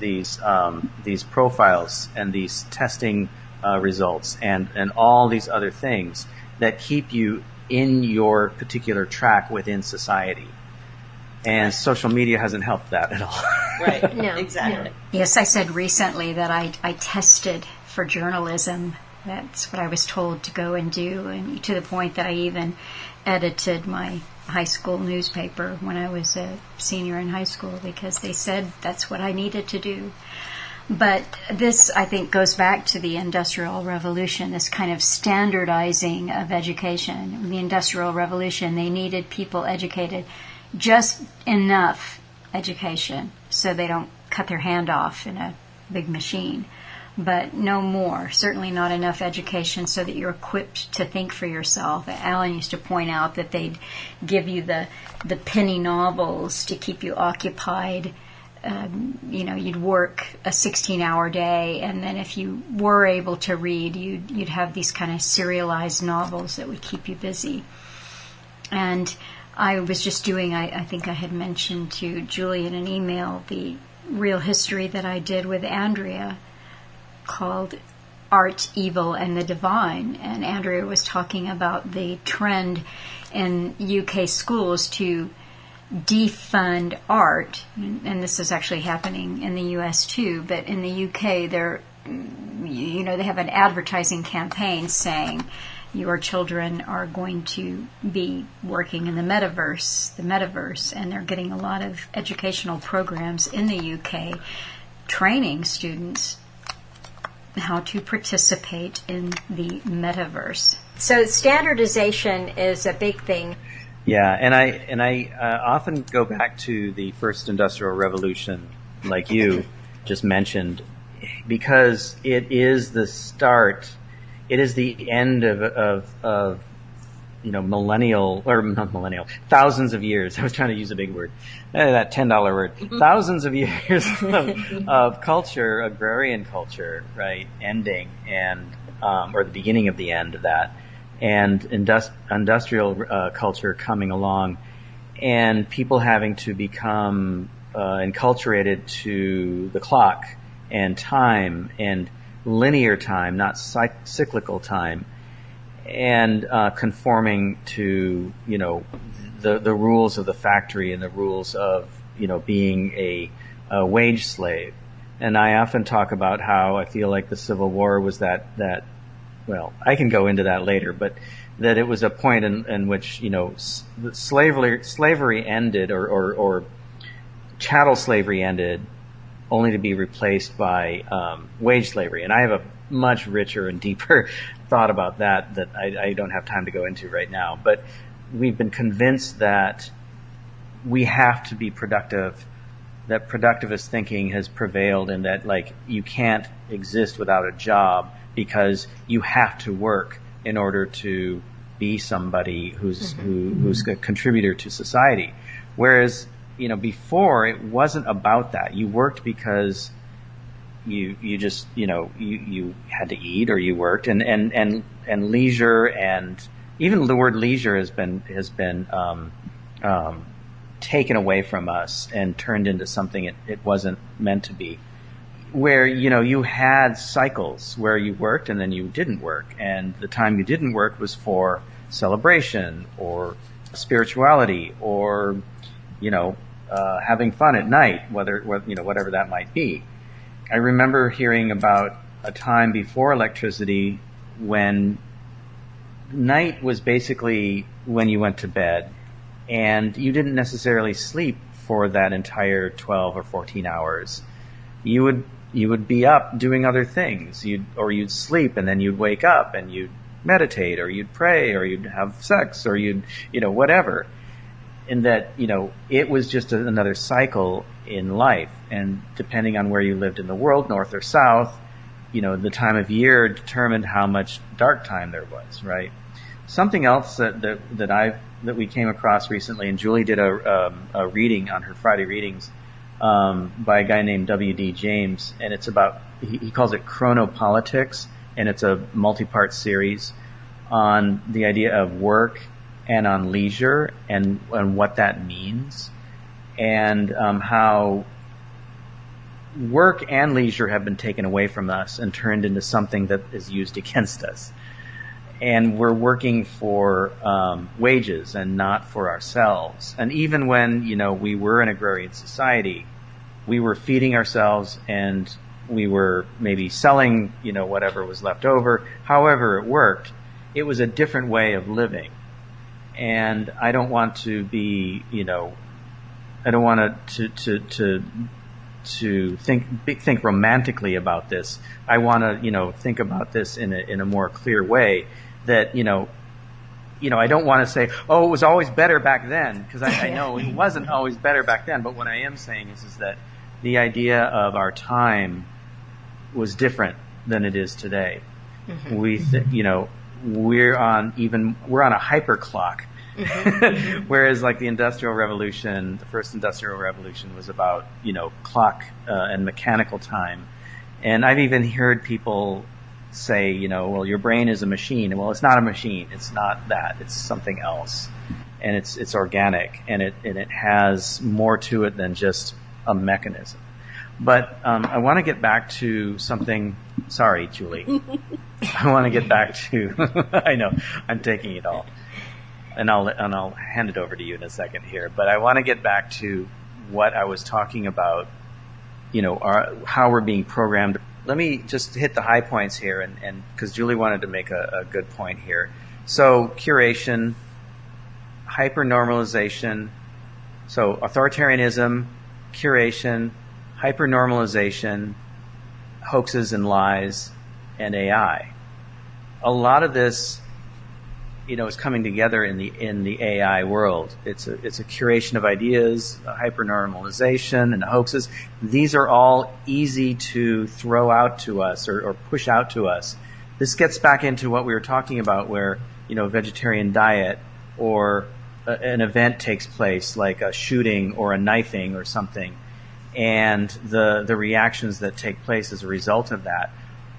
profiles and these testing results and all these other things that keep you in your particular track within society. And social media hasn't helped that at all. Right. No, exactly. Yes, I said recently that I tested for journalism. That's what I was told to go and do, and to the point that I even edited my high school newspaper when I was a senior in high school, because they said that's what I needed to do. But this, I think, goes back to the Industrial Revolution, this kind of standardizing of education. In the Industrial Revolution, they needed people educated, just enough education so they don't cut their hand off in a big machine, but no more. Certainly not enough education so that you're equipped to think for yourself. Alan used to point out that they'd give you the penny novels to keep you occupied. You'd work a 16-hour day, and then if you were able to read, you'd have these kind of serialized novels that would keep you busy. And I was just doing, I think I had mentioned to Julie in an email, the real history that I did with Andrea called art, evil, and the divine. And Andrea was talking about the trend in UK schools to defund art, and this is actually happening in the US too, but in the UK they have an advertising campaign saying your children are going to be working in the metaverse, and they're getting a lot of educational programs in the UK training students how to participate in the metaverse. So standardization is a big thing. Yeah, and I often go back to the first industrial revolution, like you just mentioned, because it is the start. It is the end of thousands of years. I was trying to use a big word, that $10 word. Thousands of years of culture, agrarian culture, right, ending, and or the beginning of the end of that, and industrial culture coming along, and people having to become enculturated to the clock and time and linear time, not cyclical time, and conforming to the rules of the factory and the rules of being a wage slave. And I often talk about how I feel like the Civil War was that well, I can go into that later, but that it was a point in which slavery ended, or chattel slavery ended, only to be replaced by wage slavery. And I have a much richer and deeper thought about that I don't have time to go into right now. But we've been convinced that we have to be productive, that productivist thinking has prevailed, and that you can't exist without a job because you have to work in order to be somebody who's a contributor to society. Whereas before, it wasn't about that. You worked because you just you had to eat, or you worked, and leisure, and even the word leisure has been taken away from us and turned into something it wasn't meant to be. Where you had cycles where you worked and then you didn't work, and the time you didn't work was for celebration or spirituality, or having fun at night, whatever that might be. I remember hearing about a time before electricity when night was basically when you went to bed, and you didn't necessarily sleep for that entire 12 or 14 hours. You would be up doing other things. You'd sleep, and then you'd wake up and you'd meditate, or you'd pray, or you'd have sex, or you'd whatever. And that it was just another cycle in life, and depending on where you lived in the world, north or south, the time of year determined how much dark time there was, right? Something else that we came across recently, and Julie did a reading on her Friday readings by a guy named W.D. James, and it's about, he calls it chronopolitics, and it's a multi-part series on the idea of work and on leisure, and what that means, and how work and leisure have been taken away from us and turned into something that is used against us. And we're working for wages and not for ourselves. And even when we were an agrarian society, we were feeding ourselves, and we were maybe selling whatever was left over. However it worked, it was a different way of living. And I don't want to be, I don't want to think romantically about this. I want to, think about this in a more clear way. That I don't want to say, oh, it was always better back then, because I know it wasn't always better back then. But what I am saying is that the idea of our time was different than it is today. Mm-hmm. We're on a hyper clock. Mm-hmm. Whereas the Industrial Revolution, the first Industrial Revolution was about, clock and mechanical time. And I've even heard people say, well, your brain is a machine. Well, it's not a machine. It's not that. It's something else. And it's organic, and it has more to it than just a mechanism. But I want to get back to something. Sorry, Julie. I want to get back to. I know I'm taking it all, and I'll hand it over to you in a second here. But I want to get back to what I was talking about. How we're being programmed. Let me just hit the high points here, and because Julie wanted to make a good point here. So curation, hypernormalization, so authoritarianism, curation, hypernormalization, hoaxes and lies, and AI. A lot of this, is coming together in the AI world. It's a curation of ideas, a hypernormalization, and hoaxes. These are all easy to throw out to us or push out to us. This gets back into what we were talking about, where a vegetarian diet or an event takes place, like a shooting or a knifing or something, and the reactions that take place as a result of that.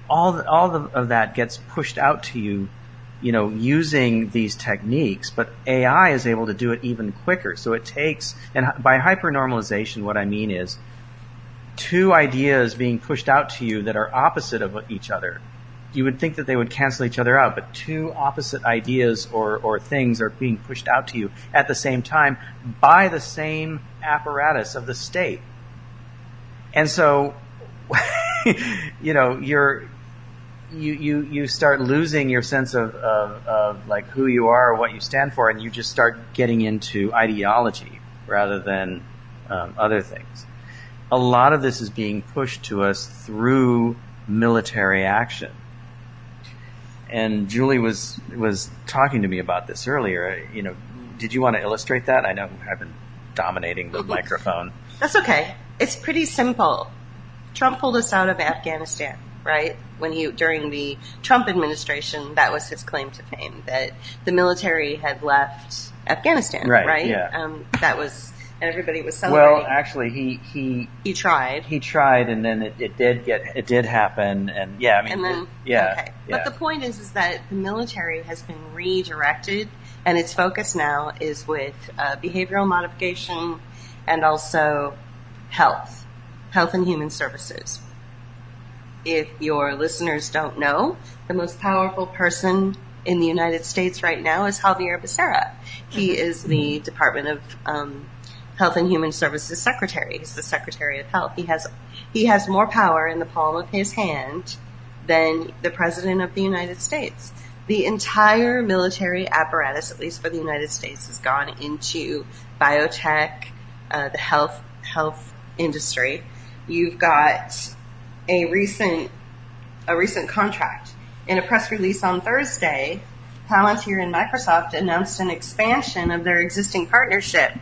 All of that gets pushed out to you, using these techniques, but AI is able to do it even quicker. So it takes, and by hypernormalization, what I mean is two ideas being pushed out to you that are opposite of each other. You would think that they would cancel each other out, but two opposite ideas or things are being pushed out to you at the same time by the same apparatus of the state. And so, you start losing your sense of like who you are or what you stand for, and you just start getting into ideology rather than other things. A lot of this is being pushed to us through military action. And Julie was talking to me about this earlier. Did you want to illustrate that? I know I've been dominating the microphone. That's okay. It's pretty simple. Trump pulled us out of Afghanistan, right? During the Trump administration, that was his claim to fame, that the military had left Afghanistan, right? Yeah. That was, and everybody was celebrating. Well, actually, he tried. He tried, and then it did happen, and yeah, I mean, and then, yeah. Okay. But the point is that the military has been redirected, and its focus now is with behavioral modification and also health and human services. If your listeners don't know, the most powerful person in the United States right now is Javier Becerra. He is the Department of Health and Human Services Secretary. He's the Secretary of Health. He has more power in the palm of his hand than the President of the United States. The entire military apparatus, at least for the United States, has gone into biotech, the health industry. You've got a recent contract. In a press release on Thursday, Palantir and Microsoft announced an expansion of their existing partnership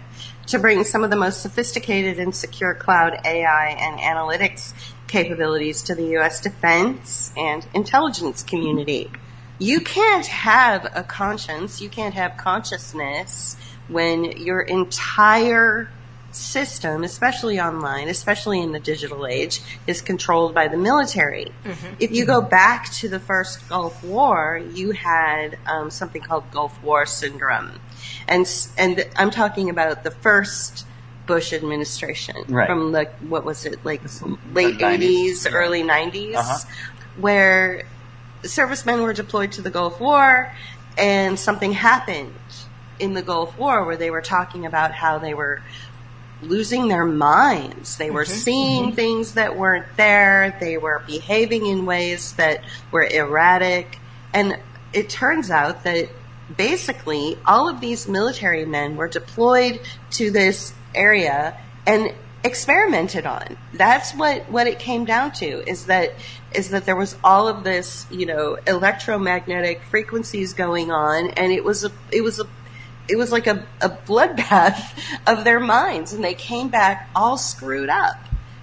to bring some of the most sophisticated and secure cloud AI and analytics capabilities to the U.S. defense and intelligence community. You can't have a conscience, you can't have consciousness when your entire system, especially online, especially in the digital age, is controlled by the military. Mm-hmm. If you go back to the first Gulf War, you had something called Gulf War syndrome. And I'm talking about the first Bush administration, right, from late 80s, early 90s, where servicemen were deployed to the Gulf War, and something happened in the Gulf War where they were talking about how they were losing their minds. They were seeing things that weren't there. They were behaving in ways that were erratic. And it turns out that basically all of these military men were deployed to this area and experimented on. That's what it came down to, is that there was all of this, electromagnetic frequencies going on, and it was like a bloodbath of their minds, and they came back all screwed up.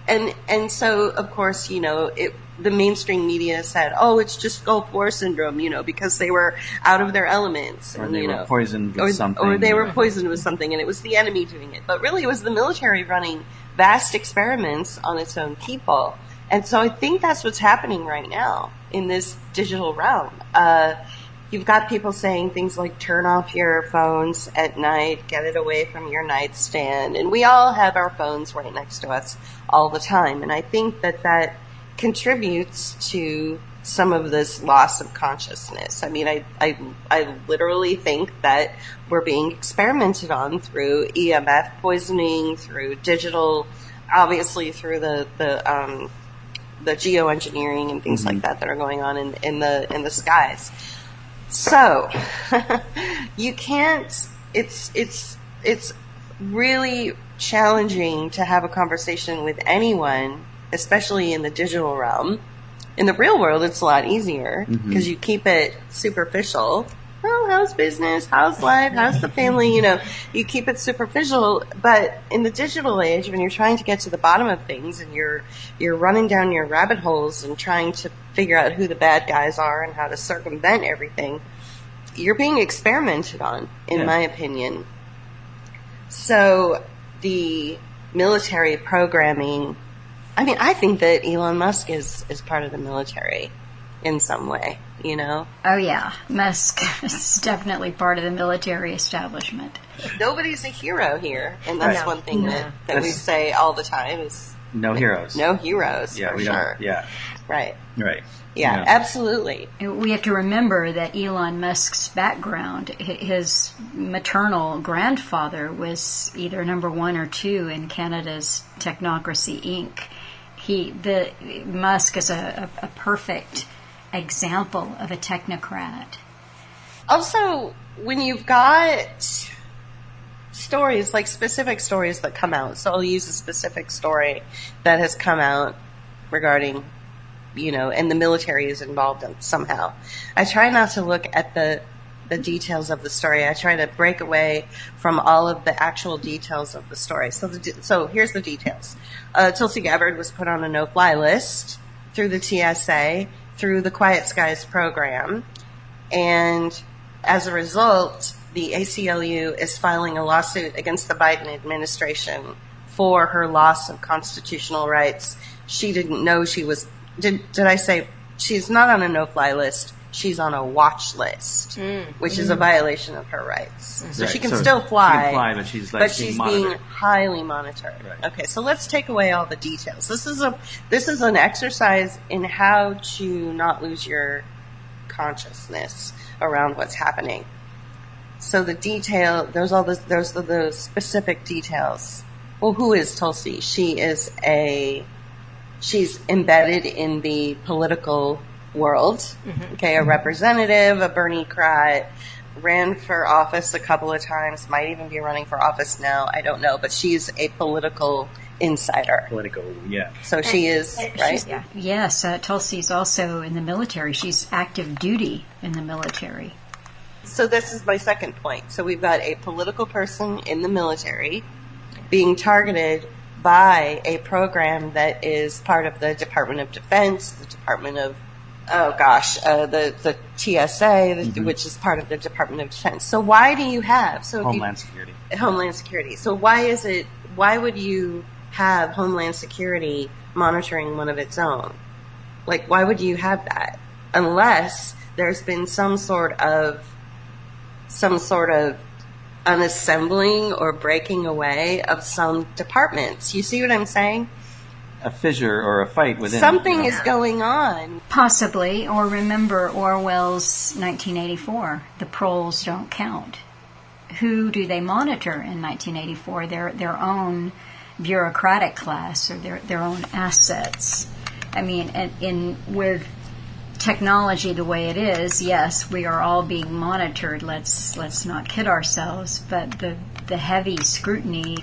And so, of course, the mainstream media said, oh, it's just Gulf War syndrome, because they were out of their elements. Or they were poisoned with something. Or they were poisoned with something, and it was the enemy doing it. But really, it was the military running vast experiments on its own people. And so I think that's what's happening right now in this digital realm. you've got people saying things like turn off your phones at night, get it away from your nightstand. And we all have our phones right next to us all the time. And I think that contributes to some of this loss of consciousness. I mean, I literally think that we're being experimented on through EMF poisoning, through digital, obviously through the geoengineering and things like that are going on in the skies. So you can't. It's really challenging to have a conversation with anyone, especially in the digital realm. In the real world, it's a lot easier because you keep it superficial. Oh, how's business? How's life? How's the family? You know, you keep it superficial. But in the digital age, when you're trying to get to the bottom of things and you're running down your rabbit holes and trying to figure out who the bad guys are and how to circumvent everything, you're being experimented on, in my opinion. So the military programming, I mean, I think that Elon Musk is part of the military in some way, you know? Oh, yeah. Musk is definitely part of the military establishment. Nobody's a hero here, and that's one thing that we say all the time is... No heroes. No heroes, for sure. Yeah. Right. Right. Yeah, absolutely. We have to remember that Elon Musk's background, his maternal grandfather was either number 1 or 2 in Canada's Technocracy Inc. Musk is a perfect example of a technocrat. Also, when you've got stories, like specific stories that come out, so I'll use a specific story that has come out regarding, you know, and the military is involved somehow. I try not to look at the details of the story. I try to break away from all of the actual details of the story. So here's the details. Tulsi Gabbard was put on a no-fly list through the TSA, through the Quiet Skies program, and as a result, the ACLU is filing a lawsuit against the Biden administration for her loss of constitutional rights. She didn't know she was... Did I say she's not on a no-fly list? She's on a watch list, which is a violation of her rights. So she can still fly. She can fly, but she's being highly monitored. Right. Okay, so let's take away all the details. This is an exercise in how to not lose your consciousness around what's happening. So the detail, there's the specific details. Well, who is Tulsi? She's embedded in the political world. Okay, a representative, a Bernie Crot, ran for office a couple of times, might even be running for office now, I don't know, but she's a political insider. So she is, right? Yes, Tulsi's also in the military. She's active duty in the military. So this is my second point. So we've got a political person in the military being targeted by a program that is part of the Department of Defense, the Department of, the TSA, which is part of the Department of Defense. So why do you have... Homeland Security. Homeland Security. So why would you have Homeland Security monitoring one of its own? Like, why would you have that? Unless there's been some sort of unassembling or breaking away of some departments. You see what I'm saying? A fissure or a fight within. Something is going on. Possibly, or remember Orwell's 1984, the proles don't count. Who do they monitor in 1984? Their own bureaucratic class or their own assets. I mean, with technology the way it is, yes, we are all being monitored. Let's not kid ourselves. But the heavy scrutiny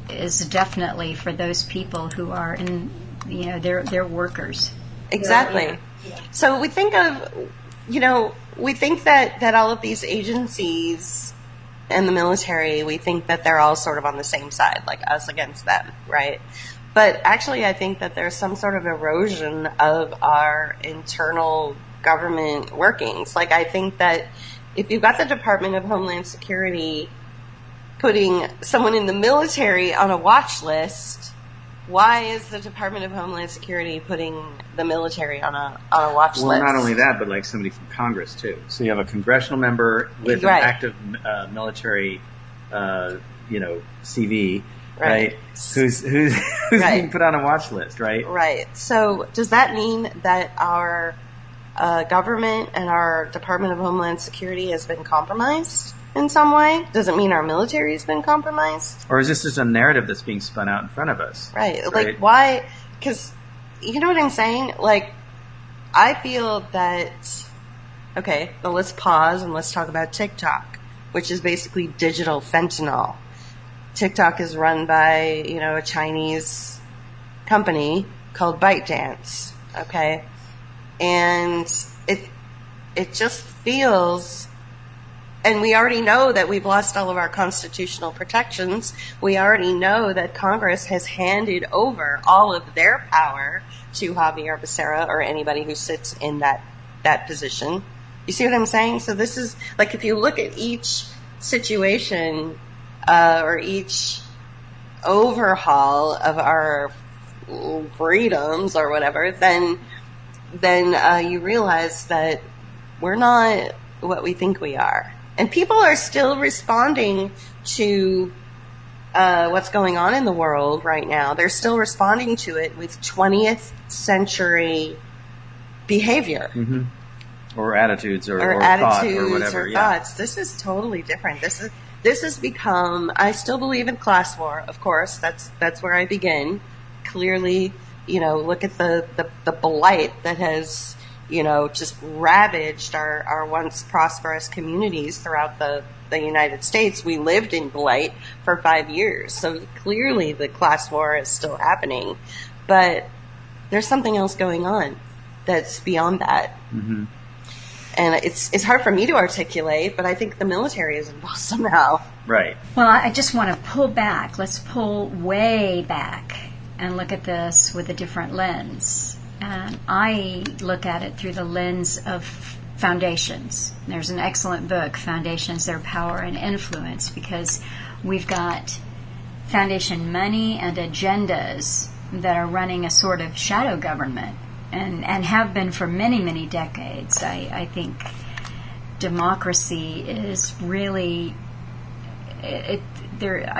is definitely for those people who are in, they're workers. Exactly. Yeah. So we think of, we think that all of these agencies and the military, we think that they're all sort of on the same side, like us against them, right? But actually, I think that there's some sort of erosion of our internal government workings. Like, I think that if you've got the Department of Homeland Security putting someone in the military on a watch list, why is the Department of Homeland Security putting the military on a watch list? Well, not only that, but like somebody from Congress too. So you have a congressional member with an active military, CV, right? Who's being put on a watch list, right? Right. So does that mean that our government and our Department of Homeland Security has been compromised in some way? Does it mean our military has been compromised? Or is this just a narrative that's being spun out in front of us? Right. Like, why? Because, you know what I'm saying? Like, I feel that, okay, well, let's pause and let's talk about TikTok, which is basically digital fentanyl. TikTok is run by, a Chinese company called ByteDance, okay? And it just feels, and we already know that we've lost all of our constitutional protections. We already know that Congress has handed over all of their power to Javier Becerra or anybody who sits in that position. You see what I'm saying? So this is, like, if you look at each situation or each overhaul of our freedoms or whatever, then you realize that we're not what we think we are. And people are still responding to what's going on in the world right now. They're still responding to it with 20th century behavior. Mm-hmm. Or attitudes or attitudes thought or whatever. Or thoughts. This is totally different. This has become, I still believe in class war, of course. That's where I begin. Clearly, look at the blight that has, just ravaged our once prosperous communities throughout the United States. We lived in blight for 5 years. So clearly the class war is still happening. But there's something else going on that's beyond that. Mm-hmm. And it's hard for me to articulate, but I think the military is involved somehow. Right. Well, I just want to pull back. Let's pull way back and look at this with a different lens. And I look at it through the lens of foundations. There's an excellent book, Foundations, Their Power and Influence, because we've got foundation money and agendas that are running a sort of shadow government. And have been for many, many decades. I think democracy is really I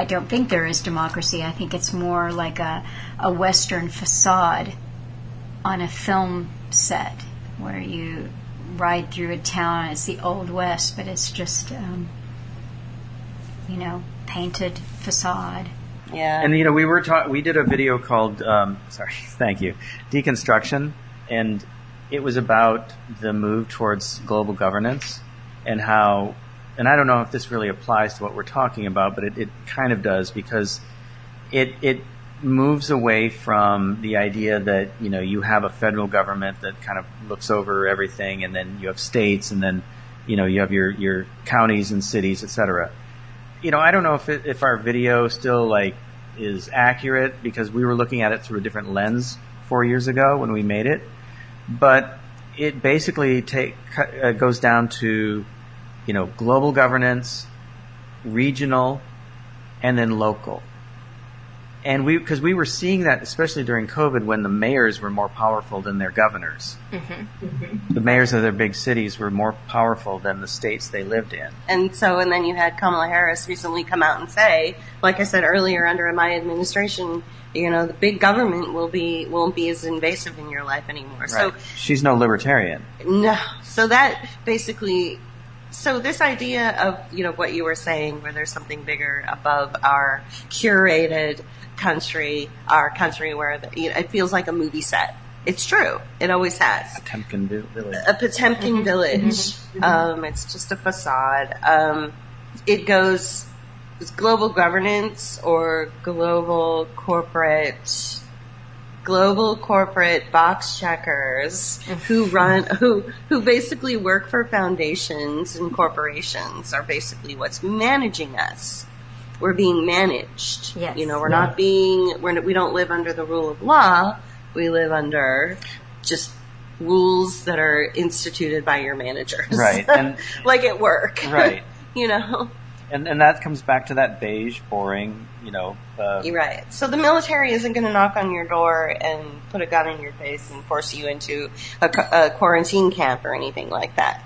don't think there is democracy. I think it's more like a Western facade on a film set where you ride through a town and it's the Old West, but it's just painted facade. Yeah. And we did a video called Deconstruction, and it was about the move towards global governance and how, and I don't know if this really applies to what we're talking about, but it kind of does, because it moves away from the idea that, you have a federal government that kind of looks over everything, and then you have states, and then, you have your counties and cities, etc. I don't know if our video still is accurate, because we were looking at it through a different lens 4 years ago when we made it, but it basically goes down to global governance, regional, and then local. And because we were seeing that, especially during COVID, when the mayors were more powerful than their governors. Mm-hmm. Mm-hmm. The mayors of their big cities were more powerful than the states they lived in. And then you had Kamala Harris recently come out and say, like I said earlier, under my administration, the big government won't be as invasive in your life anymore. Right. So she's no libertarian. No. So that basically. So this idea of, what you were saying, where there's something bigger above our curated country, our country where it feels like a movie set. It's true. It always has. Potemkin village. A Potemkin village. Mm-hmm. It's just a facade. It goes, it's global governance or global corporate box checkers who basically work for foundations and corporations are basically what's managing us. We're being managed. Yes. We don't live under the rule of law. We live under just rules that are instituted by your managers. Right. And like at work. Right. And that comes back to that beige, boring, You're right. So the military isn't going to knock on your door and put a gun in your face and force you into a quarantine camp or anything like that.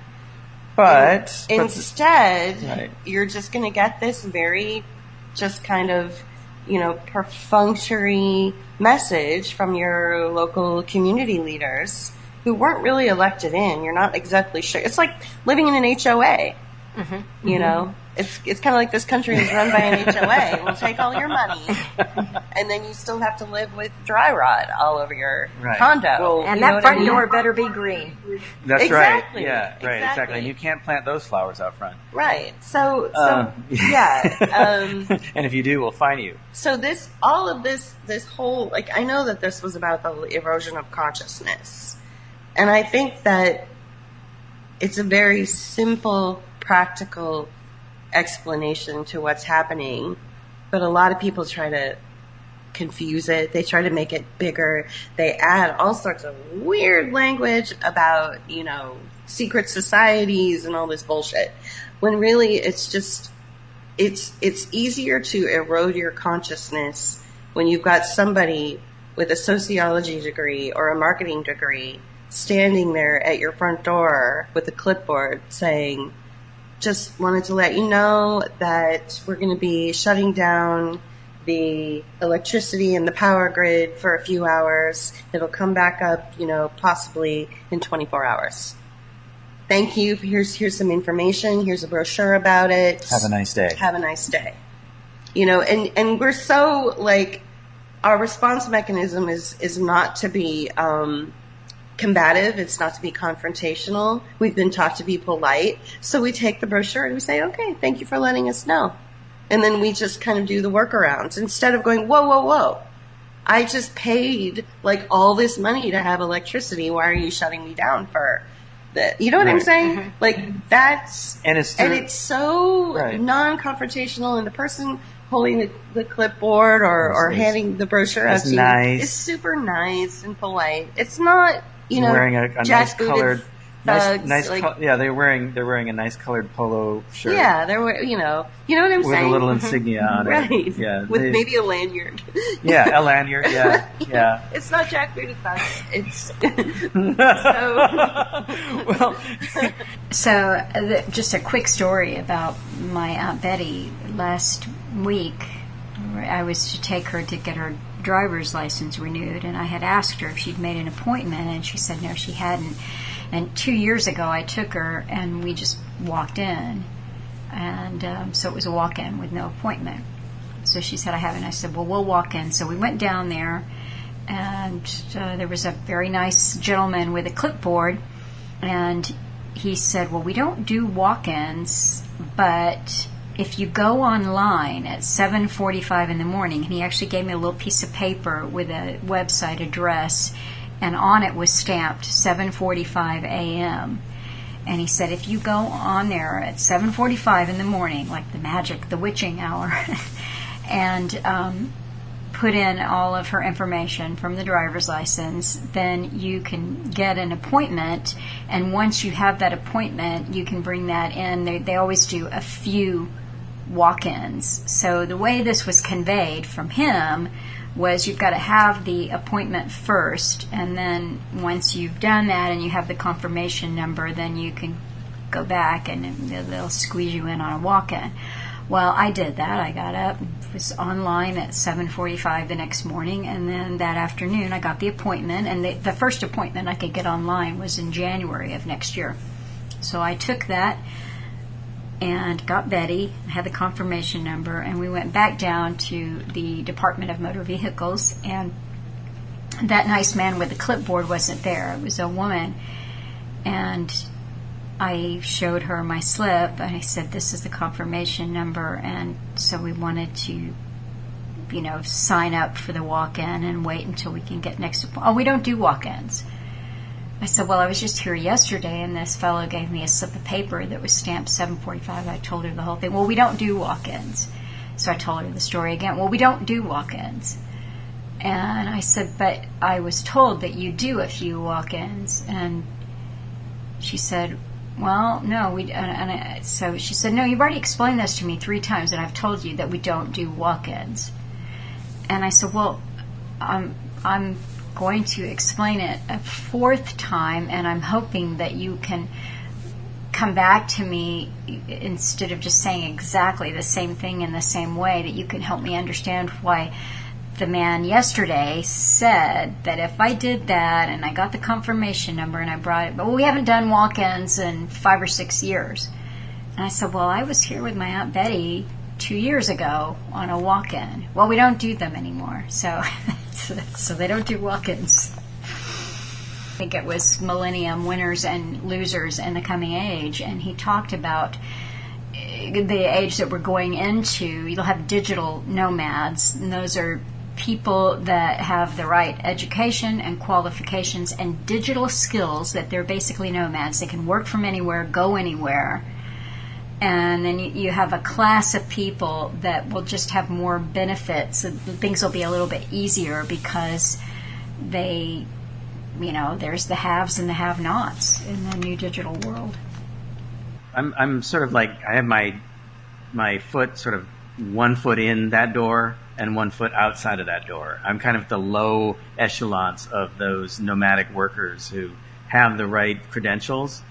But instead, right. You're just going to get this very just kind of, perfunctory message from your local community leaders who weren't really elected in. You're not exactly sure. It's like living in an HOA. Mm-hmm. It's kind of like this country is run by an HOA. We'll take all your money, and then you still have to live with dry rot all over your condo. Well, and that front door better be green. That's exactly. right. Yeah, right, exactly. And you can't plant those flowers out front. Right. So yeah. And if you do, we'll fine you. So this whole, I know that this was about the erosion of consciousness, and I think that it's a very simple, practical explanation to what's happening, but a lot of people try to confuse it. They try to make it bigger. They add all sorts of weird language about, secret societies and all this bullshit, when really it's just, it's easier to erode your consciousness when you've got somebody with a sociology degree or a marketing degree standing there at your front door with a clipboard saying, just wanted to let you know that we're going to be shutting down the electricity and the power grid for a few hours. It'll come back up, possibly in 24 hours. Thank you. Here's some information. Here's a brochure about it. Have a nice day. Have a nice day. And we're so, our response mechanism is not to be combative. It's not to be confrontational. We've been taught to be polite. So we take the brochure and we say, okay, thank you for letting us know. And then we just kind of do the workarounds instead of going, whoa, whoa, whoa. I just paid all this money to have electricity. Why are you shutting me down for that? You know what I'm saying? Mm-hmm. That's, and it's so non-confrontational, and the person holding the clipboard or handing the brochure out to you is super nice and polite. It's not, wearing a nice colored, thugs, they're wearing a nice colored polo shirt. Yeah, they're you know what I'm saying, with a little insignia on it, right? Yeah, with maybe a lanyard. Yeah, a lanyard. Yeah, yeah. It's not jackbooted thugs. It's so. Just a quick story about my Aunt Betty. Last week, I was to take her to get her driver's license renewed, and I had asked her if she'd made an appointment, and she said no, she hadn't. And 2 years ago I took her and we just walked in, and so it was a walk-in with no appointment. So she said I haven't. I said, well, we'll walk in. So we went down there, and there was a very nice gentleman with a clipboard, and he said, well, we don't do walk-ins, but if you go online at 7:45 in the morning, and he actually gave me a little piece of paper with a website address, and on it was stamped 7:45 a.m. And he said, if you go on there at 7:45 in the morning, like the witching hour, and put in all of her information from the driver's license, then you can get an appointment. And once you have that appointment, you can bring that in. They always do a few walk-ins. So the way this was conveyed from him was you've got to have the appointment first, and then once you've done that and you have the confirmation number, then you can go back and they'll squeeze you in on a walk-in. Well, I did that. I got up, was online at 7:45 the next morning, and then that afternoon I got the appointment, and the first appointment I could get online was in January of next year. So I took that and got Betty, had the confirmation number, and we went back down to the Department of Motor Vehicles, and that nice man with the clipboard wasn't there. It was a woman, and I showed her my slip, and I said, this is the confirmation number, and so we wanted to, sign up for the walk-in and wait until we can get next appointment. Oh, we don't do walk-ins. I said, well, I was just here yesterday, and this fellow gave me a slip of paper that was stamped 7:45. I told her the whole thing. Well, we don't do walk-ins. So I told her the story again. Well, we don't do walk-ins. And I said, but I was told that you do a few walk-ins. And she said, well, no, so she said, no, you've already explained this to me 3 times, and I've told you that we don't do walk-ins. And I said, well, I'm going to explain it a 4th time, and I'm hoping that you can come back to me instead of just saying exactly the same thing in the same way, that you can help me understand why the man yesterday said that if I did that and I got the confirmation number and I brought it, but we haven't done walk-ins in 5 or 6 years. And I said, well, I was here with my Aunt Betty 2 years ago on a walk-in. Well, we don't do them anymore, so they don't do walk-ins. I think it was Millennium Winners and Losers in the Coming Age, and he talked about the age that we're going into. You'll have digital nomads, and those are people that have the right education and qualifications and digital skills, that they're basically nomads. They can work from anywhere, go anywhere. And then you have a class of people that will just have more benefits. Things will be a little bit easier because they, there's the haves and the have-nots in the new digital world. I'm sort of like, I have my foot sort of 1 foot in that door and 1 foot outside of that door. I'm kind of the low echelons of those nomadic workers who have the right credentials.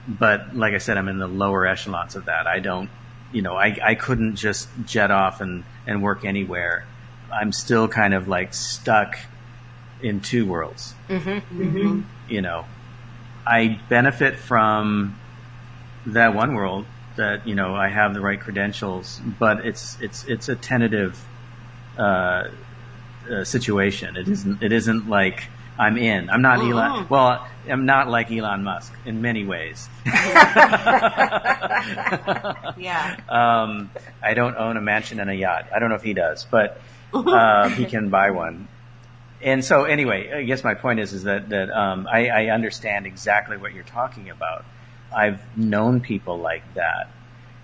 But like I said, I'm in the lower echelons of that. I don't, I couldn't just jet off and work anywhere. I'm still kind of like stuck in 2 worlds. Mm-hmm. I benefit from that one world that, I have the right credentials, but it's a tentative, situation. It isn't like I'm in. I'm not Elon. Well, I'm not like Elon Musk in many ways. Yeah. I don't own a mansion and a yacht. I don't know if he does, but he can buy one. And so, anyway, I guess my point is that I understand exactly what you're talking about. I've known people like that,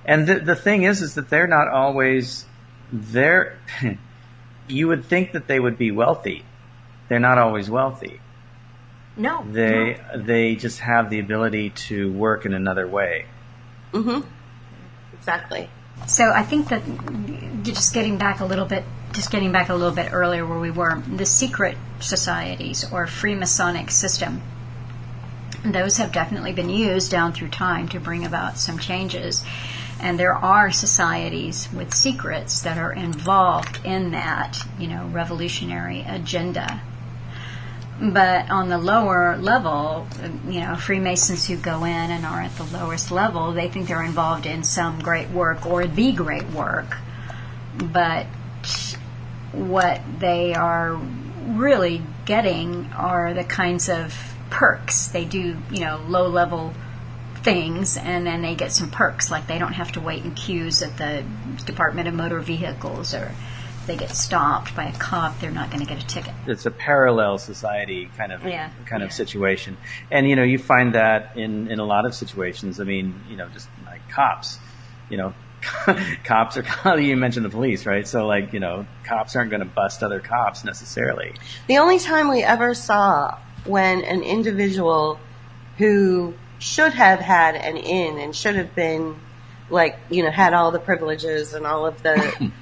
and the thing is that they're not always there. You would think that they would be wealthy. They're not always wealthy. No. They just have the ability to work in another way. Mm-hmm. Exactly. So I think that just getting back a little bit earlier where we were, the secret societies or Freemasonic system, those have definitely been used down through time to bring about some changes. And there are societies with secrets that are involved in that, revolutionary agenda. But on the lower level, Freemasons who go in and are at the lowest level, they think they're involved in some great work or the great work. But what they are really getting are the kinds of perks. They do, low-level things, and then they get some perks, like they don't have to wait in queues at the Department of Motor Vehicles, or if they get stopped by a cop, they're not going to get a ticket. It's a parallel society kind of situation. And, you find that in a lot of situations. I mean, just like cops, cops are, you mentioned the police, right? So cops aren't going to bust other cops necessarily. The only time we ever saw when an individual who should have had an in and should have been had all the privileges and all of the,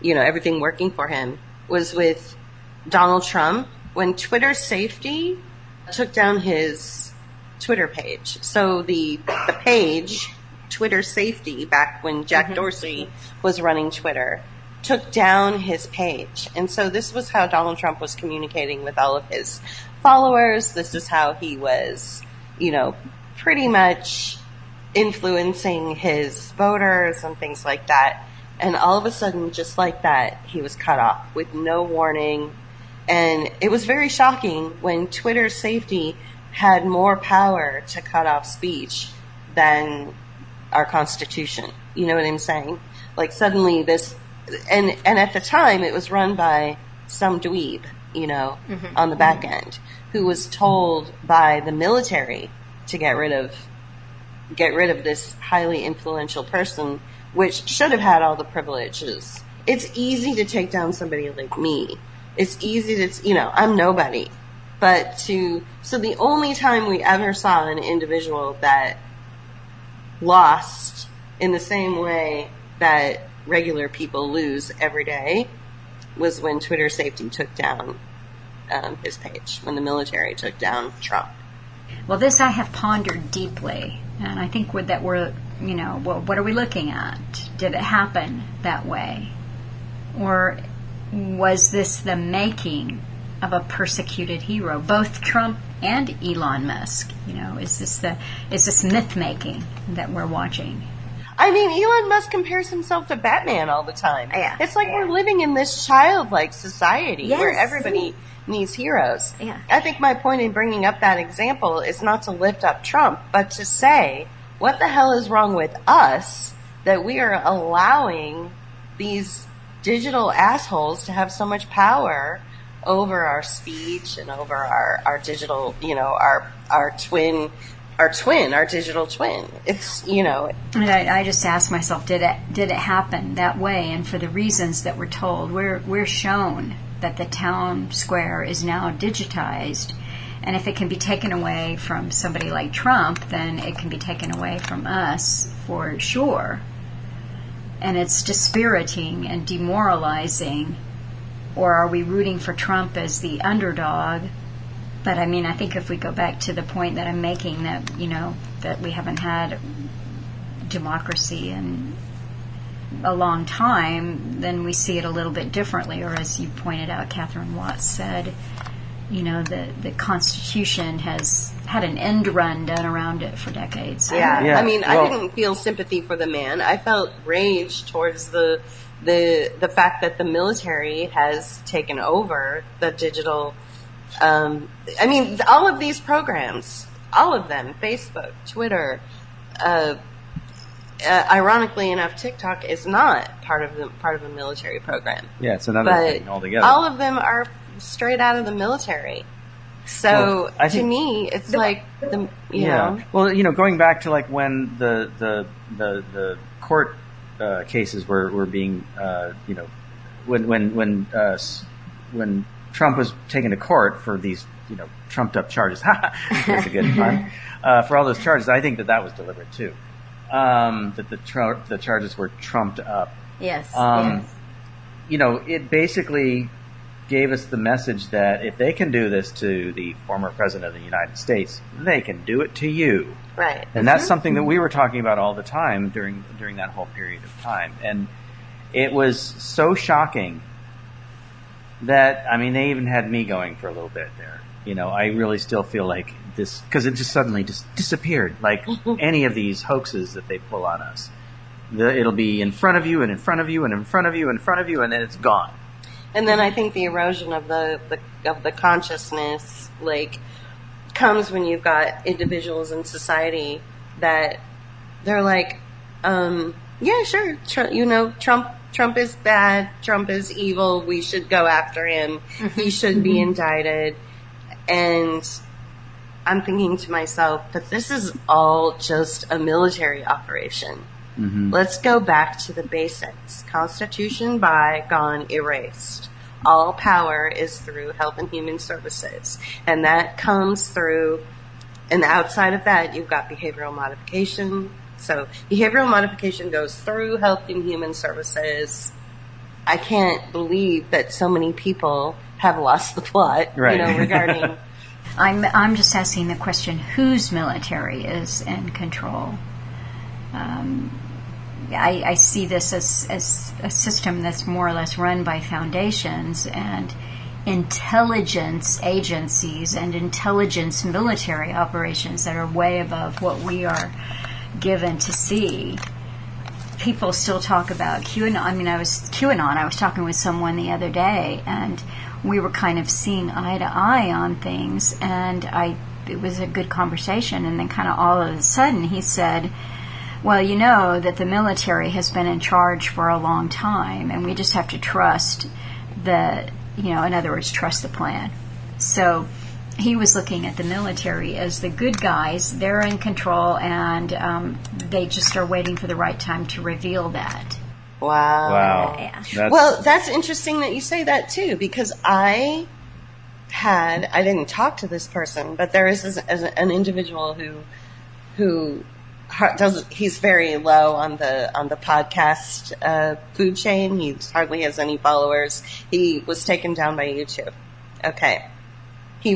everything working for him was with Donald Trump when Twitter Safety took down his Twitter page. So the page, Twitter Safety, back when Jack Dorsey was running Twitter, took down his page. And so this was how Donald Trump was communicating with all of his followers. This is how he was, pretty much influencing his voters and things like that. And all of a sudden, just like that, he was cut off with no warning. And it was very shocking when Twitter Safety had more power to cut off speech than our Constitution. You know what I'm saying? Suddenly this, and at the time it was run by some dweeb, on the back end, who was told by the military to get rid of this highly influential person, which should have had all the privileges. It's easy to take down somebody like me. It's easy to, I'm nobody. But so the only time we ever saw an individual that lost in the same way that regular people lose every day was when Twitter Safety took down his page, when the military took down Trump. Well, this I have pondered deeply, and I think what are we looking at? Did it happen that way? Or was this the making of a persecuted hero? Both Trump and Elon Musk, is this myth making that we're watching? I mean, Elon Musk compares himself to Batman all the time. Yeah. It's like we're living in this childlike society where everybody needs heroes. Yeah. I think my point in bringing up that example is not to lift up Trump, but to say, what the hell is wrong with us that we are allowing these digital assholes to have so much power over our speech and over our digital, our digital twin. It's, And I just asked myself, did it happen that way? And for the reasons that we're told, we're shown that the town square is now digitized, and if it can be taken away from somebody like Trump, then it can be taken away from us for sure. And it's dispiriting and demoralizing. Or are we rooting for Trump as the underdog? But I mean, I think if we go back to the point that I'm making, that that we haven't had democracy in a long time, then we see it a little bit differently. Or as you pointed out, Catherine Watts said, the Constitution has had an end run done around it for decades. Yeah. I mean, I didn't feel sympathy for the man. I felt rage towards the fact that the military has taken over the digital. I mean, all of these programs, all of them, Facebook, Twitter, ironically enough, TikTok is not part of a military program. Yeah, it's another thing altogether. All of them are straight out of the military. So to me, it's like the know. Well, going back to like when the court cases were being when Trump was taken to court for these trumped up charges. That's a good pun. For all those charges, I think that was deliberate too. That the charges were trumped up. Yes. It basically gave us the message that if they can do this to the former president of the United States, they can do it to you. Right. And that's something that we were talking about all the time during that whole period of time. And it was so shocking that, I mean, they even had me going for a little bit there. I really still feel like this, because it just suddenly just disappeared, like any of these hoaxes that they pull on us. It'll be in front of you and in front of you and in front of you and in front of you, and then it's gone. And then I think the erosion of the consciousness, comes when you've got individuals in society that they're like, yeah, sure, Trump is bad, Trump is evil, we should go after him, he should be indicted. And I'm thinking to myself, but this is all just a military operation. Mm-hmm. Let's go back to the basics. Constitution by, gone, erased. All power is through Health and Human Services. And that comes through, and outside of that, you've got behavioral modification. So behavioral modification goes through Health and Human Services. I can't believe that so many people have lost the plot, regarding... I'm just asking the question, whose military is in control? I see this as a system that's more or less run by foundations and intelligence agencies and intelligence military operations that are way above what we are given to see. People still talk about QAnon. I mean, I was talking with someone the other day, and we were kind of seeing eye to eye on things, and it was a good conversation. And then kind of all of a sudden he said, well, that the military has been in charge for a long time, and we just have to trust in other words, trust the plan. So he was looking at the military as the good guys. They're in control, and they just are waiting for the right time to reveal that. Wow. Yeah. That's interesting that you say that too, because I didn't talk to this person, but there is an individual who he's very low on the podcast food chain. He hardly has any followers. He was taken down by YouTube. Okay. He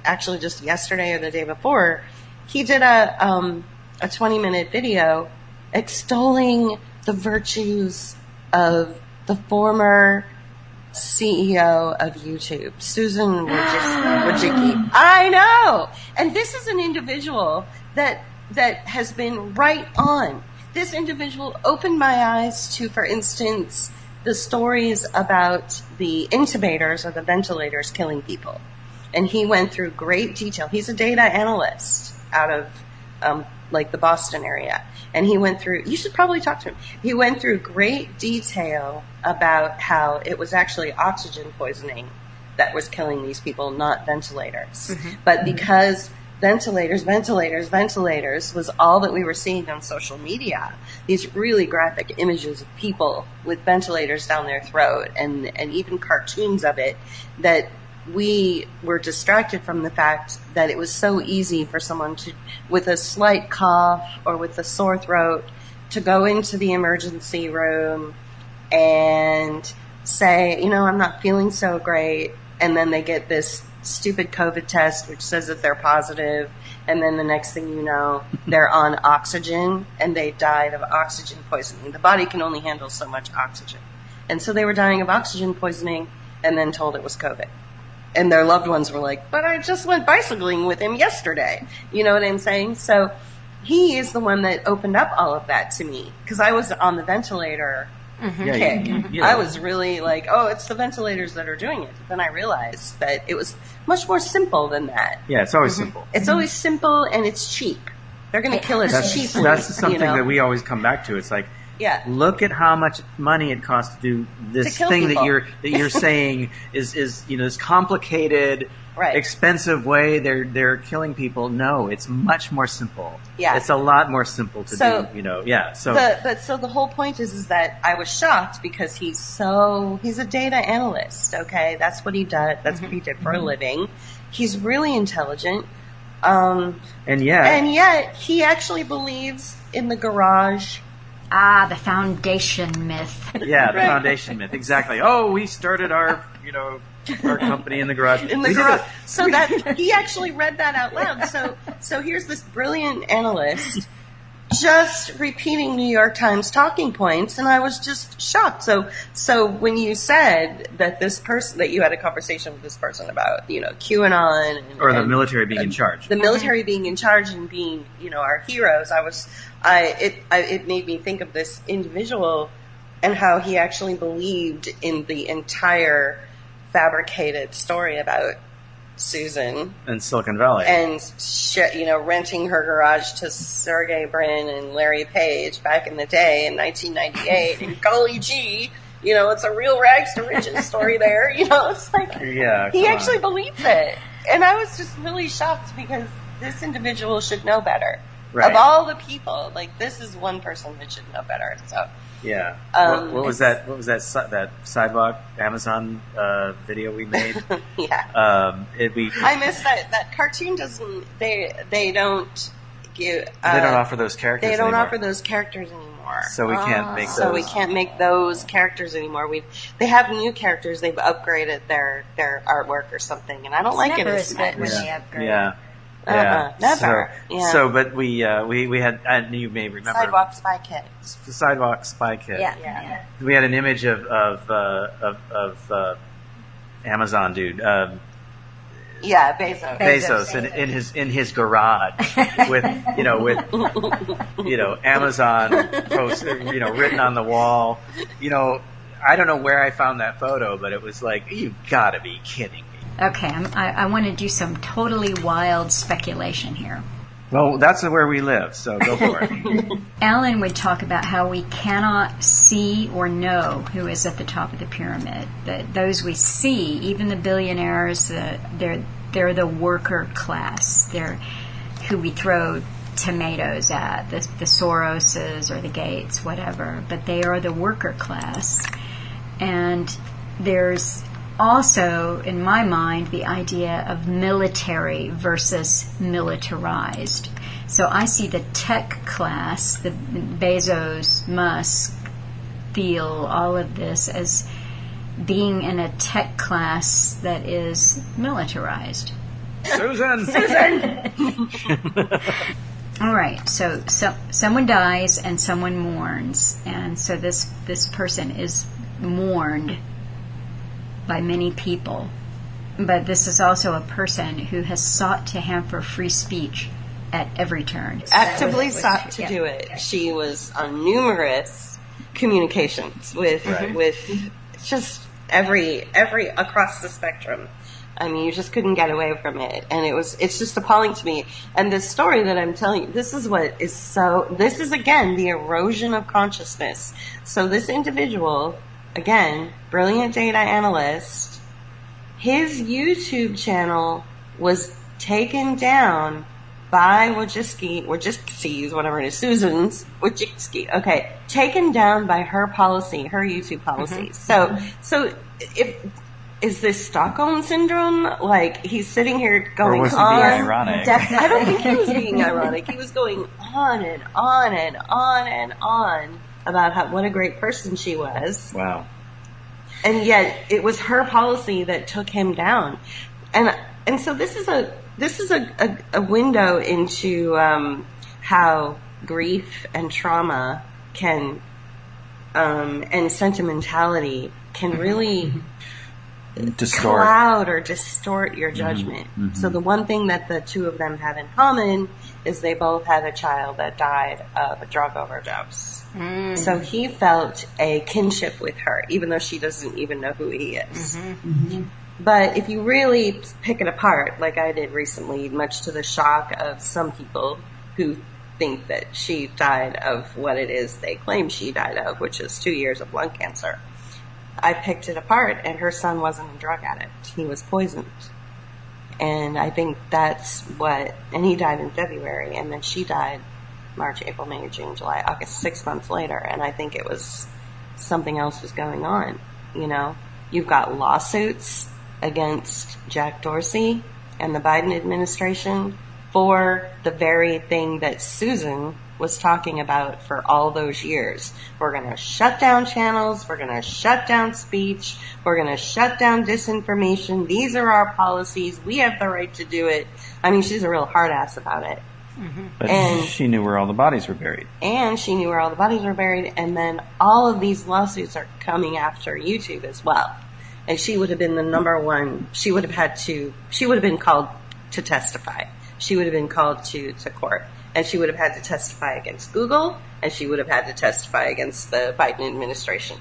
actually just yesterday or the day before, he did a 20-minute video extolling the virtues of the former CEO of YouTube, Susan Wojcicki. I know! And this is an individual that has been right on. This individual opened my eyes to, for instance, the stories about the intubators or the ventilators killing people. And he went through great detail. He's a data analyst out of the Boston area. And he went through, you should probably talk to him. He went through great detail about how it was actually oxygen poisoning that was killing these people, not ventilators. Mm-hmm. But because ventilators was all that we were seeing on social media, these really graphic images of people with ventilators down their throat and even cartoons of it, that we were distracted from the fact that it was so easy for someone to, with a slight cough or with a sore throat, to go into the emergency room and say, I'm not feeling so great. And then they get this stupid COVID test which says that they're positive. And then the next thing you know, they're on oxygen and they died of oxygen poisoning. The body can only handle so much oxygen. And so they were dying of oxygen poisoning and then told it was COVID. And their loved ones were like, but I just went bicycling with him yesterday. You know what I'm saying? So he is the one that opened up all of that to me, because I was on the ventilator kick. Yeah. I was really like, oh, it's the ventilators that are doing it. But then I realized that it was much more simple than that. Yeah, it's always simple. It's always simple and it's cheap. They're going to kill us cheaply. That's something that we always come back to. It's like, look at how much money it costs to do this thing people. that you're saying is this complicated, expensive way they're killing people. No, it's much more simple. Yeah, it's a lot more simple to do. So the whole point is that I was shocked because he's a data analyst. Okay, that's what he does. That's what he did for a living. He's really intelligent. And yet he actually believes in the garage. The foundation myth. Yeah, the foundation myth. Exactly. Oh, we started our company in the garage. So that he actually read that out loud. So here's this brilliant analyst just repeating New York Times talking points, and I was just shocked. So when you said that that you had a conversation with this person about QAnon or the military being in charge, the military being in charge and being our heroes, it made me think of this individual and how he actually believed in the entire fabricated story about Susan in Silicon Valley and renting her garage to Sergey Brin and Larry Page back in the day in 1998. And golly gee, it's a real rags to riches story there. It's like he actually believes it, and I was just really shocked because this individual should know better. Right. Of all the people, this is one person that should know better. So yeah. What was that? What was that sidewalk Amazon video we made? Yeah. I missed that. That cartoon doesn't. They don't give. They don't offer those characters. They don't anymore. offer those characters anymore. So we can't make those. So we can't make those characters anymore. They have new characters. They've upgraded their artwork or something, and I don't like it as much. Yeah. Never. So, but we had, and you may remember, Sidewalk Spy Kit. The Sidewalk Spy Kit. Yeah. We had an image of Amazon dude. Bezos in his garage with Amazon post written on the wall. I don't know where I found that photo, but it was like, you gotta be kidding me. Okay, I want to do some totally wild speculation here. Well, that's where we live, so go for it. Alan would talk about how we cannot see or know who is at the top of the pyramid. Those we see, even the billionaires, they're the worker class. They're who we throw tomatoes at, the Soroses or the Gates, whatever. But they are the worker class. And there's also, in my mind, the idea of military versus militarized. So I see the tech class, the Bezos, Musk, Thiel, all of this as being in a tech class that is militarized. Susan! All right, so someone dies and someone mourns, and so this person is mourned by many people. But this is also a person who has sought to hamper free speech at every turn. Actively sought to do it. She was on numerous communications with just every across the spectrum. I mean, you just couldn't get away from it, and it's just appalling to me. And this story that I'm telling you, this is again the erosion of consciousness. So this individual, again, brilliant data analyst, his YouTube channel was taken down by Wojcicki, whatever it is, Susan's, Wojcicki, okay, taken down by her YouTube policy. So is this Stockholm syndrome? Like, he's sitting here going on. Or was he being ironic? I don't think he was being ironic. He was going on and on and on and on about what a great person she was. Wow. And yet it was her policy that took him down. And so this is a window into how grief and trauma can and sentimentality can really cloud or distort your judgment. Mm-hmm. So the one thing that the two of them have in common is they both had a child that died of a drug overdose. So he felt a kinship with her, even though she doesn't even know who he is. But if you really pick it apart, like I did recently, much to the shock of some people who think that she died of what it is they claim she died of, which is 2 years of lung cancer, I picked it apart, and her son wasn't a drug addict. He was poisoned. And I think and he died in February, and then she died March, April, May, June, July, August, 6 months later. And I think it was something else was going on. You know, you've got lawsuits against Jack Dorsey and the Biden administration for the very thing that Susan was talking about for all those years. We're going to shut down channels. We're going to shut down speech. We're going to shut down disinformation. These are our policies. We have the right to do it. I mean, she's a real hard ass about it. But she knew where all the bodies were buried. And then all of these lawsuits are coming after YouTube as well. And she would have been the number one. She would have been called to testify. She would have been called to court. And she would have had to testify against Google, and she would have had to testify against the Biden administration.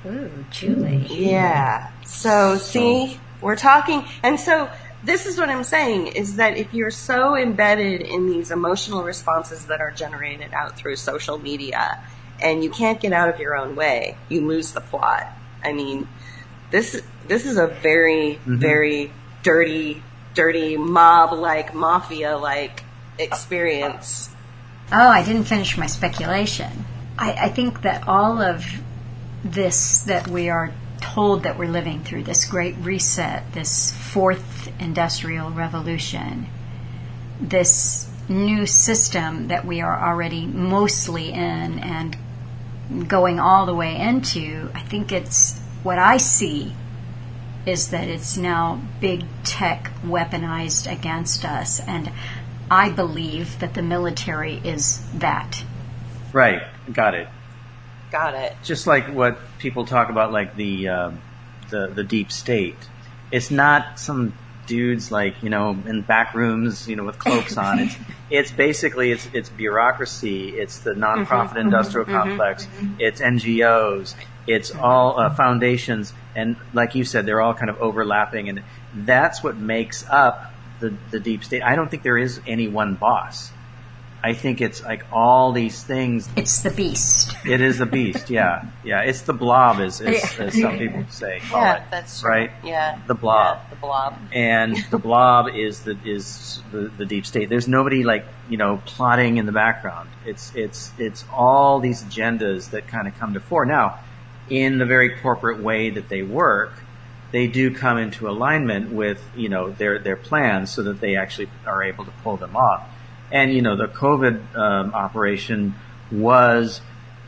Ooh, Julie. Yeah. So, see, we're talking, and so this is what I'm saying, is that if you're so embedded in these emotional responses that are generated out through social media, and you can't get out of your own way, you lose the plot. I mean, this is a very, very dirty mob-like, mafia-like experience. Oh, I didn't finish my speculation. I think that all of this that we are told that we're living through, this great reset, this fourth industrial revolution, this new system that we are already mostly in and going all the way into, I think it's what I see is that it's now big tech weaponized against us, and I believe that the military is that. Right. Got it. Just like what people talk about, like the deep state. It's not some dudes like, in back rooms, with cloaks on. It's basically it's bureaucracy. It's the nonprofit industrial complex. It's NGOs. It's all foundations, and like you said, they're all kind of overlapping, and that's what makes up the deep state. I don't think there is any one boss. I think it's like all these things. It's the beast. It is the beast, yeah. Yeah, it's the blob, as some people say. Yeah, that's true. Right? Yeah. The blob. Yeah, the blob. And the blob is the deep state. There's nobody plotting in the background. It's all these agendas that kind of come to fore. Now, in the very corporate way that they work, they do come into alignment with, their plans so that they actually are able to pull them off. And, the COVID operation was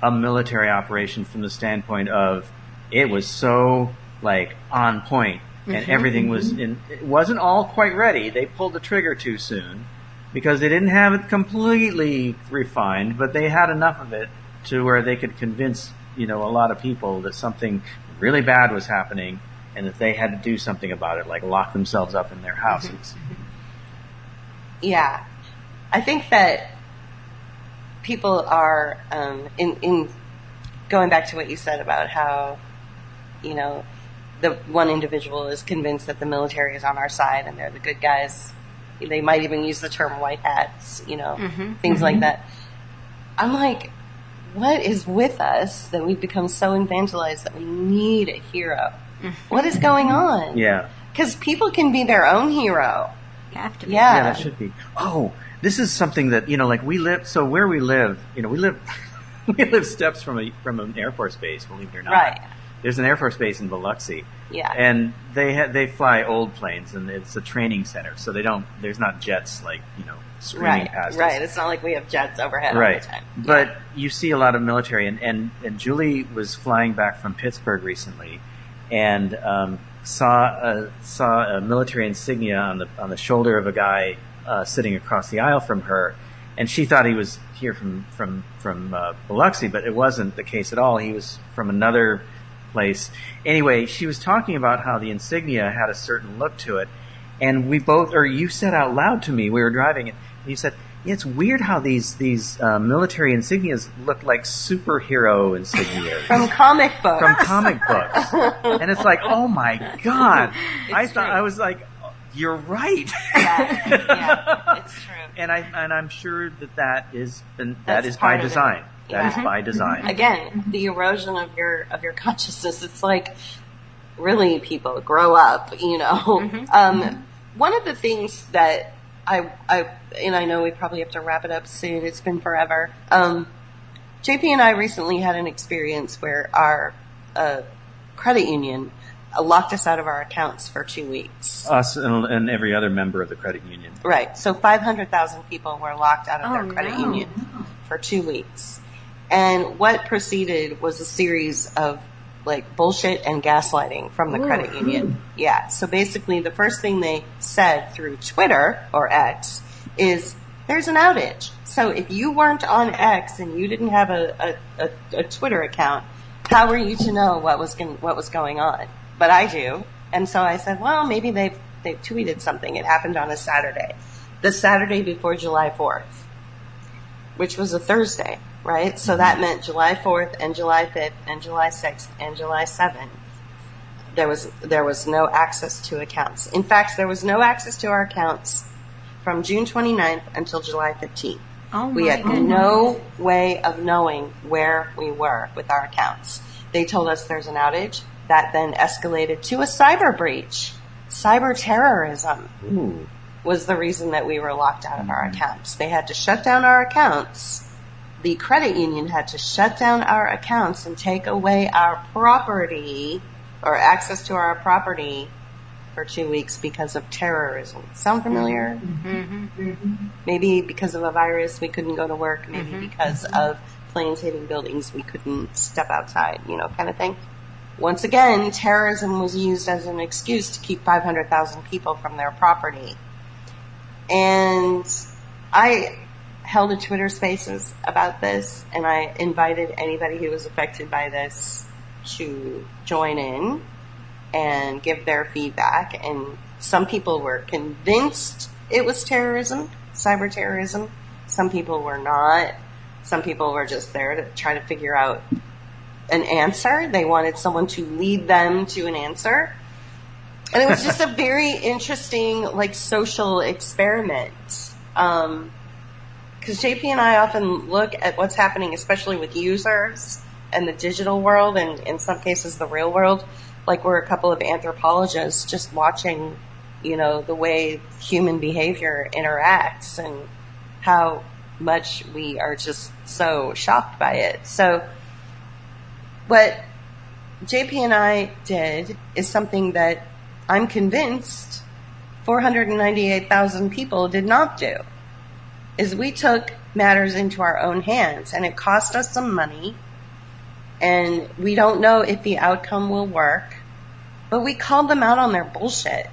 a military operation from the standpoint of it was so, on point, and everything was it wasn't all quite ready. They pulled the trigger too soon because they didn't have it completely refined, but they had enough of it to where they could convince, a lot of people that something really bad was happening and that they had to do something about it, like lock themselves up in their houses. Yeah. I think that people are, in going back to what you said about how, the one individual is convinced that the military is on our side and they're the good guys. They might even use the term white hats, things like that. I'm like, what is with us that we've become so infantilized that we need a hero? What is going on? Yeah. Because people can be their own hero. Have to be. Yeah, that should be. Oh, this is something that, we live, so where we live, we live steps from an Air Force base, believe it or not. Right. There's an Air Force base in Biloxi. Yeah. And they fly old planes, and it's a training center, so there's not jets screaming past us. Right. It's not like we have jets overhead all the time. But you see a lot of military, and Julie was flying back from Pittsburgh recently, and saw a military insignia on the shoulder of a guy sitting across the aisle from her, and she thought he was here from Biloxi, but it wasn't the case at all. He was from another place. Anyway, she was talking about how the insignia had a certain look to it, and you said out loud to me, we were driving, and you said, yeah, it's weird how these military insignias look like superhero insignias. From comic books. And it's like, oh my God. It's true. I was like, you're right. Yeah, it's true. And I'm sure that is by design. That is by design. Again, the erosion of your consciousness. It's like, really, people, grow up. One of the things that I know we probably have to wrap it up soon. It's been forever. JP and I recently had an experience where our credit union locked us out of our accounts for 2 weeks. Us and every other member of the credit union. Right. So 500,000 people were locked out of their credit union for 2 weeks. And what proceeded was a series of bullshit and gaslighting from the credit union. Yeah. So basically the first thing they said through Twitter or X is there's an outage. So if you weren't on X and you didn't have a Twitter account, how were you to know what was going on? But I do. And so I said, well, maybe they've tweeted something. It happened on a Saturday. The Saturday before July 4th, which was a Thursday, right? So that meant July 4th and July 5th and July 6th and July 7th. There was no access to accounts. In fact, there was no access to our accounts from June 29th until July 15th. We had no way of knowing where we were with our accounts. They told us there's an outage. That then escalated to a cyber breach. Cyber terrorism was the reason that we were locked out of our accounts. They had to shut down our accounts. The credit union had to shut down our accounts and take away our property or access to our property for 2 weeks because of terrorism. Sound familiar? Maybe because of a virus we couldn't go to work. Maybe because of planes hitting buildings we couldn't step outside, kind of thing. Once again, terrorism was used as an excuse to keep 500,000 people from their property. And I held a Twitter Spaces about this, and I invited anybody who was affected by this to join in and give their feedback. And some people were convinced it was terrorism, cyber terrorism. Some people were not. Some people were just there to try to figure out an answer. They wanted someone to lead them to an answer. And it was just a very interesting, social experiment. Because JP and I often look at what's happening, especially with users and the digital world, and in some cases the real world, like we're a couple of anthropologists just watching, the way human behavior interacts and how much we are just so shocked by it. So what JP and I did is something that I'm convinced 498,000 people did not do. is we took matters into our own hands, and it cost us some money, and we don't know if the outcome will work, but we called them out on their bullshit.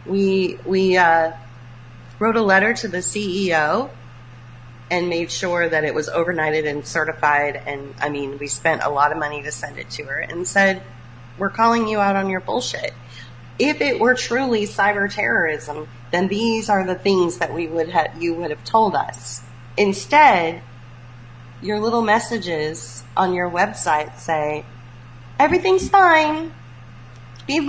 We wrote a letter to the CEO and made sure that it was overnighted and certified, and I mean, we spent a lot of money to send it to her, and said, we're calling you out on your bullshit. If it were truly cyber terrorism, then these are the things that you would have told us. Instead, your little messages on your website say, everything's fine. Be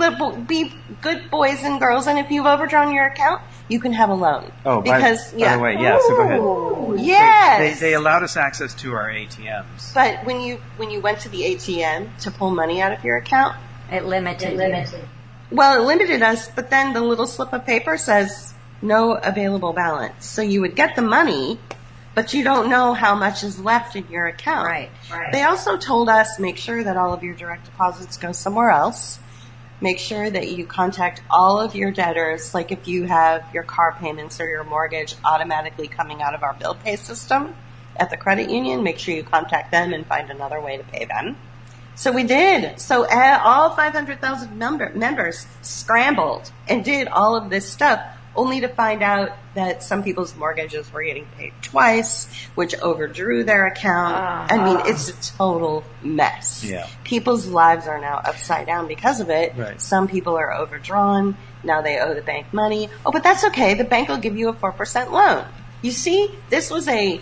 good boys and girls, and if you've overdrawn your account, you can have a loan. Oh, by the way, yeah. So go ahead. Yes. They allowed us access to our ATMs. But when you went to the ATM to pull money out of your account, It limited. Well, it limited us, but then the little slip of paper says no available balance. So you would get the money, but you don't know how much is left in your account. Right. They also told us, make sure that all of your direct deposits go somewhere else. Make sure that you contact all of your debtors, like if you have your car payments or your mortgage automatically coming out of our bill pay system at the credit union, make sure you contact them and find another way to pay them. So we did. So all 500,000 members scrambled and did all of this stuff, only to find out that some people's mortgages were getting paid twice, which overdrew their account. I mean, it's a total mess. Yeah. People's lives are now upside down because of it. Right. Some people are overdrawn. Now they owe the bank money. Oh, but that's okay. The bank will give you a 4% loan. You see, this was a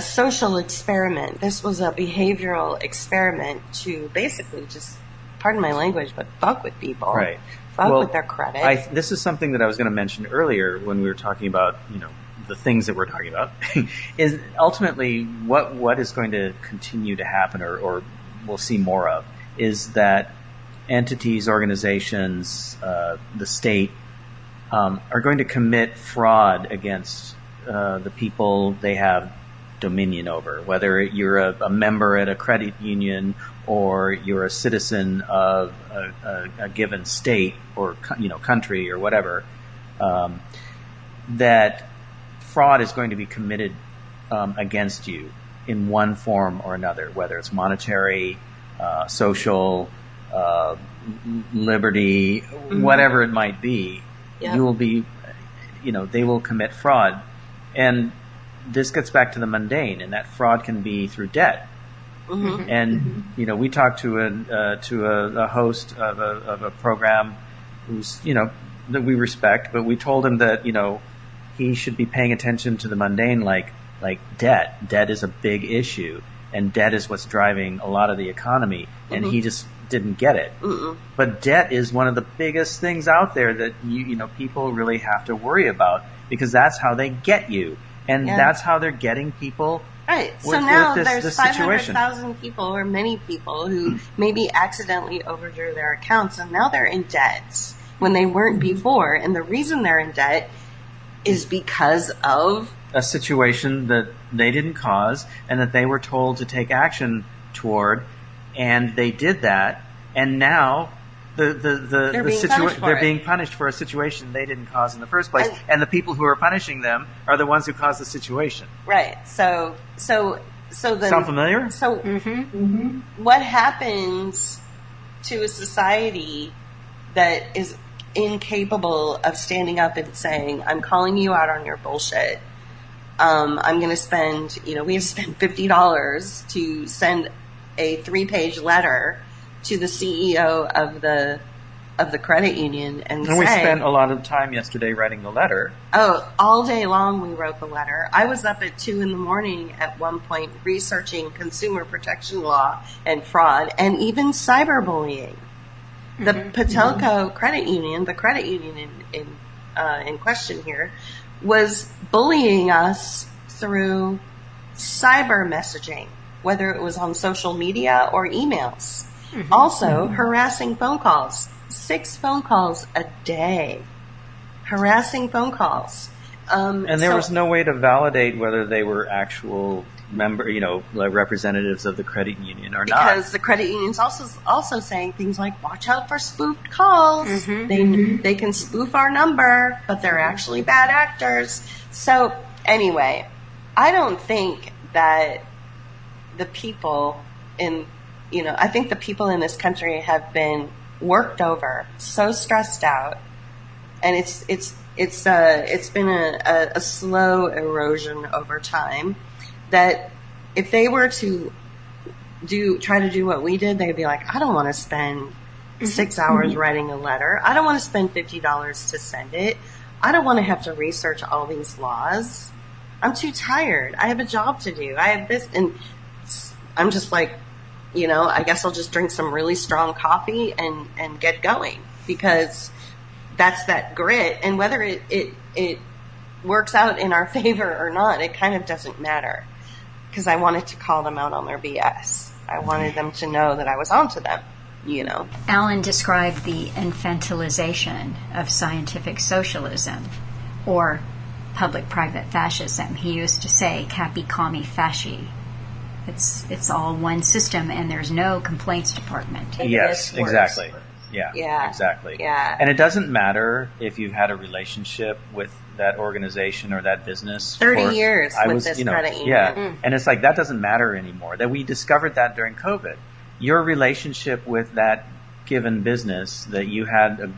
social experiment. This was a behavioral experiment to basically just, pardon my language, but fuck with people. Right. Fuck with their credit. This is something that I was going to mention earlier when we were talking about, the things that we're talking about, is ultimately what is going to continue to happen or we'll see more of, is that entities, organizations, the state, are going to commit fraud against the people they have dominion over, whether you're a member at a credit union or you're a citizen of a given state or country or whatever, that fraud is going to be committed against you in one form or another, whether it's monetary, social, liberty, whatever it might be. Yep. You will be, they will commit fraud. And this gets back to the mundane, and that fraud can be through debt. Mm-hmm. And we talked to a host of a program who's that we respect, but we told him that he should be paying attention to the mundane, like debt. Debt is a big issue, and debt is what's driving a lot of the economy. And he just didn't get it. But debt is one of the biggest things out there that people really have to worry about, because that's how they get you. And that's how they're getting people. Right. With, so now with there's this situation. 500,000 people, or many people, who maybe accidentally overdrew their accounts, and now they're in debt when they weren't before. And the reason they're in debt is because of a situation that they didn't cause and that they were told to take action toward, and they did that, and now they're being punished for a situation they didn't cause in the first place, and the people who are punishing them are the ones who caused the situation. Right. So then, sound familiar? So what happens to a society that is incapable of standing up and saying, I'm calling you out on your bullshit. I'm going to spend, we have spent $50 to send a 3-page letter to the CEO of the credit union and we spent a lot of time yesterday writing the letter. Oh, all day long we wrote the letter. I was up at 2 a.m. at one point researching consumer protection law and fraud and even cyberbullying. The Patelco credit union, the credit union in question here, was bullying us through cyber messaging, whether it was on social media or emails. Also, harassing phone calls. 6 phone calls a day. Harassing phone calls. And there was no way to validate whether they were actual representatives of the credit union are not. Because the credit union's also saying things like, watch out for spoofed calls. They can spoof our number, but they're actually bad actors. So anyway, I don't think that the people I think the people in this country have been worked over, so stressed out, and it's been a slow erosion over time, that if they were to try to do what we did, they'd be like, I don't want to spend 6 hours writing a letter. I don't want to spend $50 to send it. I don't want to have to research all these laws. I'm too tired. I have a job to do. I have this, and I'm just like, I guess I'll just drink some really strong coffee and get going, because that's that grit. And whether it works out in our favor or not, it kind of doesn't matter, because I wanted to call them out on their BS. I wanted them to know that I was onto them, Alan described the infantilization of scientific socialism, or public-private fascism. He used to say, capi comi fasci. It's all one system, and there's no complaints department. Yes, exactly. Yeah, exactly. Yeah. And it doesn't matter if you've had a relationship with that organization or that business 30 years with this credit union. Yeah, and it's like that doesn't matter anymore. That we discovered that during COVID. Your relationship with that given business that you had,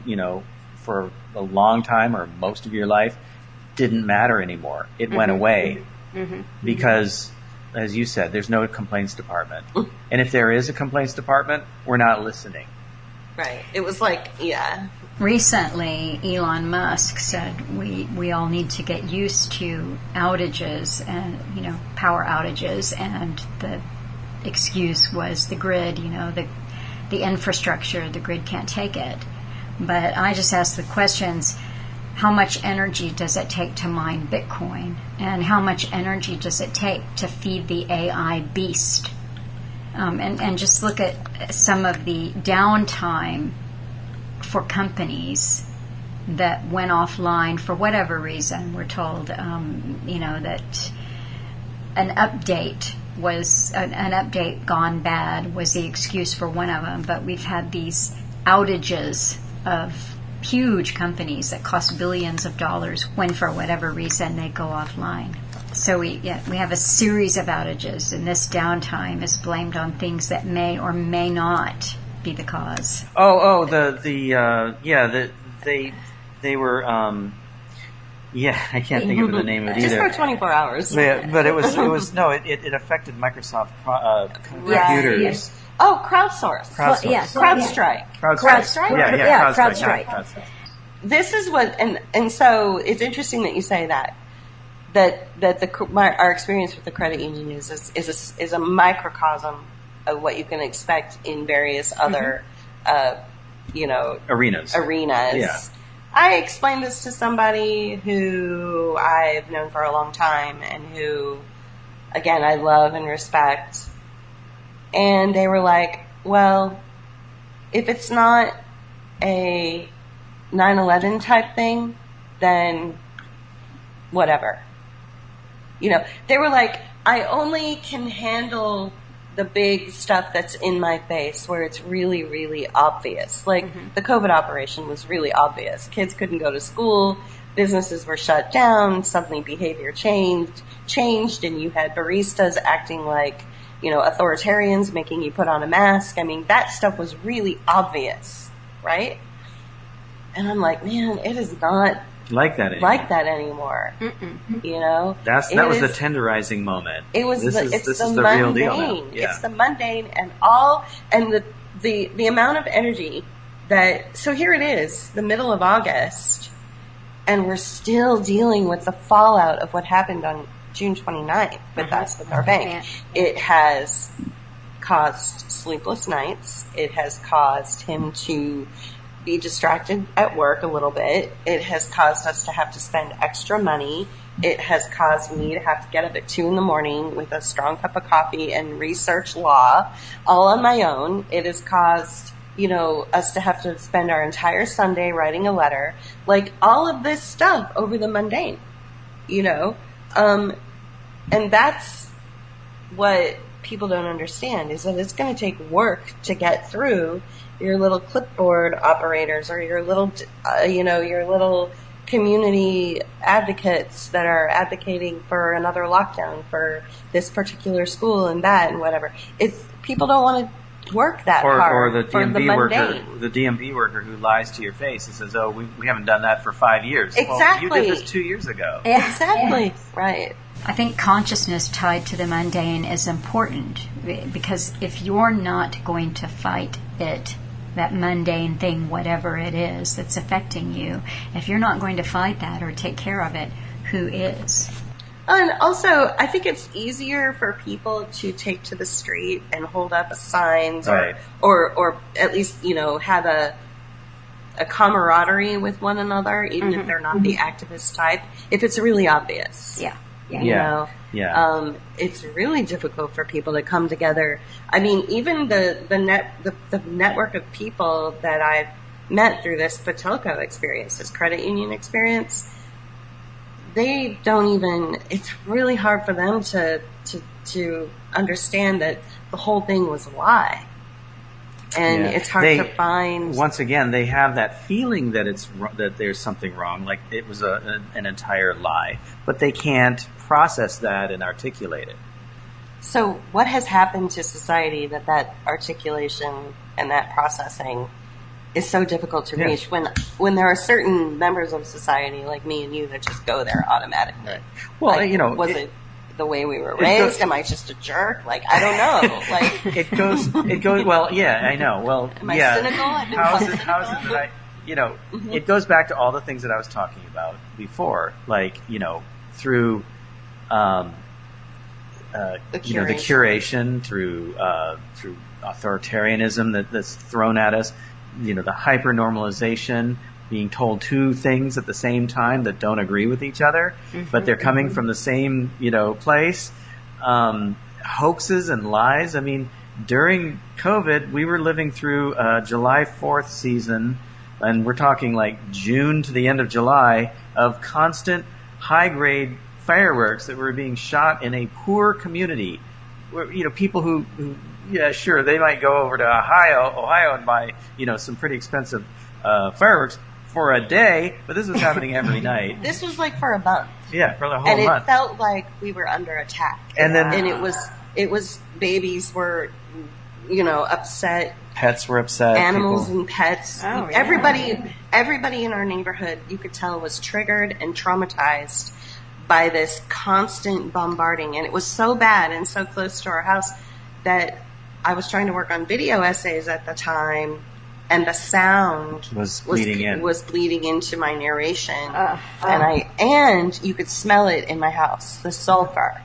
for a long time or most of your life didn't matter anymore. It went away because, as you said, there's no complaints department. And if there is a complaints department, we're not listening. Right. It was like, yeah. Recently, Elon Musk said we all need to get used to outages and, power outages, and the excuse was the grid, the infrastructure, the grid can't take it. But I just asked the questions, how much energy does it take to mine Bitcoin? And how much energy does it take to feed the AI beast? And just look at some of the downtime for companies that went offline for whatever reason. We're told, that an update gone bad was the excuse for one of them. But we've had these outages of huge companies that cost billions of dollars when, for whatever reason, they go offline. So we have a series of outages, and this downtime is blamed on things that may or may not be the cause. They were. I can't think of the name of it either. Just for 24 hours. But it affected Microsoft computers. Yes. Oh, crowdsource. CrowdStrike. CrowdStrike. This is what, and so it's interesting that you say that our experience with the credit union is a microcosm of what you can expect in various other, arenas. Yeah. I explained this to somebody who I've known for a long time and who, again, I love and respect. And they were like, well, if it's not a 9/11 type thing, then whatever. They were like, I only can handle the big stuff that's in my face where it's really, really obvious. Like the COVID operation was really obvious. Kids couldn't go to school. Businesses were shut down. Suddenly behavior changed, and you had baristas acting like, authoritarians, making you put on a mask. I mean, that stuff was really obvious, right? And I'm like, man, it is not like that anymore. That was the tenderizing moment. It was. This is the mundane. real deal now. Yeah. It's the mundane and the amount of energy that. So here it is, the middle of August, and we're still dealing with the fallout of what happened on June 29th with us, with our bank. It has caused sleepless nights. It has caused him to be distracted at work a little bit. It has caused us to have to spend extra money. It has caused me to have to get up at 2 a.m. with a strong cup of coffee and research law all on my own. It has caused, us to have to spend our entire Sunday writing a letter. Like all of this stuff over the mundane, and that's what people don't understand is that it's going to take work to get through your little clipboard operators or your little, your little community advocates that are advocating for another lockdown for this particular school and that and whatever. It's people don't want to work that hard. Or the DMV worker, the DMV worker who lies to your face and says, "Oh, we haven't done that for 5 years." Exactly. Well, you did this 2 years ago. Exactly. Yeah. Right. I think consciousness tied to the mundane is important, because if you're not going to fight it, that mundane thing, whatever it is that's affecting you, if you're not going to fight that or take care of it, who is? And also, I think it's easier for people to take to the street and hold up signs, right, or at least, have a camaraderie with one another, even if they're not the activist type, if it's really obvious. Yeah. Yeah. It's really difficult for people to come together. I mean, even the network of people that I've met through this Patelco experience, this credit union experience, they don't even. It's really hard for them to understand that the whole thing was a lie, and it's hard to find. Once again, they have that feeling that that there's something wrong, like it was an entire lie, but they can't process that and articulate it. So what has happened to society that articulation and that processing is so difficult to reach when there are certain members of society like me and you that just go there automatically? Right. Well, was it the way we were raised? Am I just a jerk? Like, I don't know. Like it goes, well, yeah, I know. Well, am I cynical? How is it that it goes back to all the things that I was talking about before, like, through the curation, through authoritarianism that's thrown at us, the hyper-normalization, being told two things at the same time that don't agree with each other, but they're coming from the same, place, hoaxes and lies. I mean, during COVID, we were living through a July 4th season, and we're talking like June to the end of July, of constant high-grade fireworks that were being shot in a poor community, where people who sure, they might go over to Ohio and buy some pretty expensive fireworks for a day, but this was happening every night. This was like for a month. Yeah, for the whole month. And it felt like we were under attack. And it was babies were upset. Pets were upset. Animals and pets. Oh, yeah. Everybody in our neighborhood, you could tell, was triggered and traumatized by this constant bombarding. And it was so bad and so close to our house that I was trying to work on video essays at the time, and the sound was bleeding into my narration. And you could smell it in my house, the sulfur.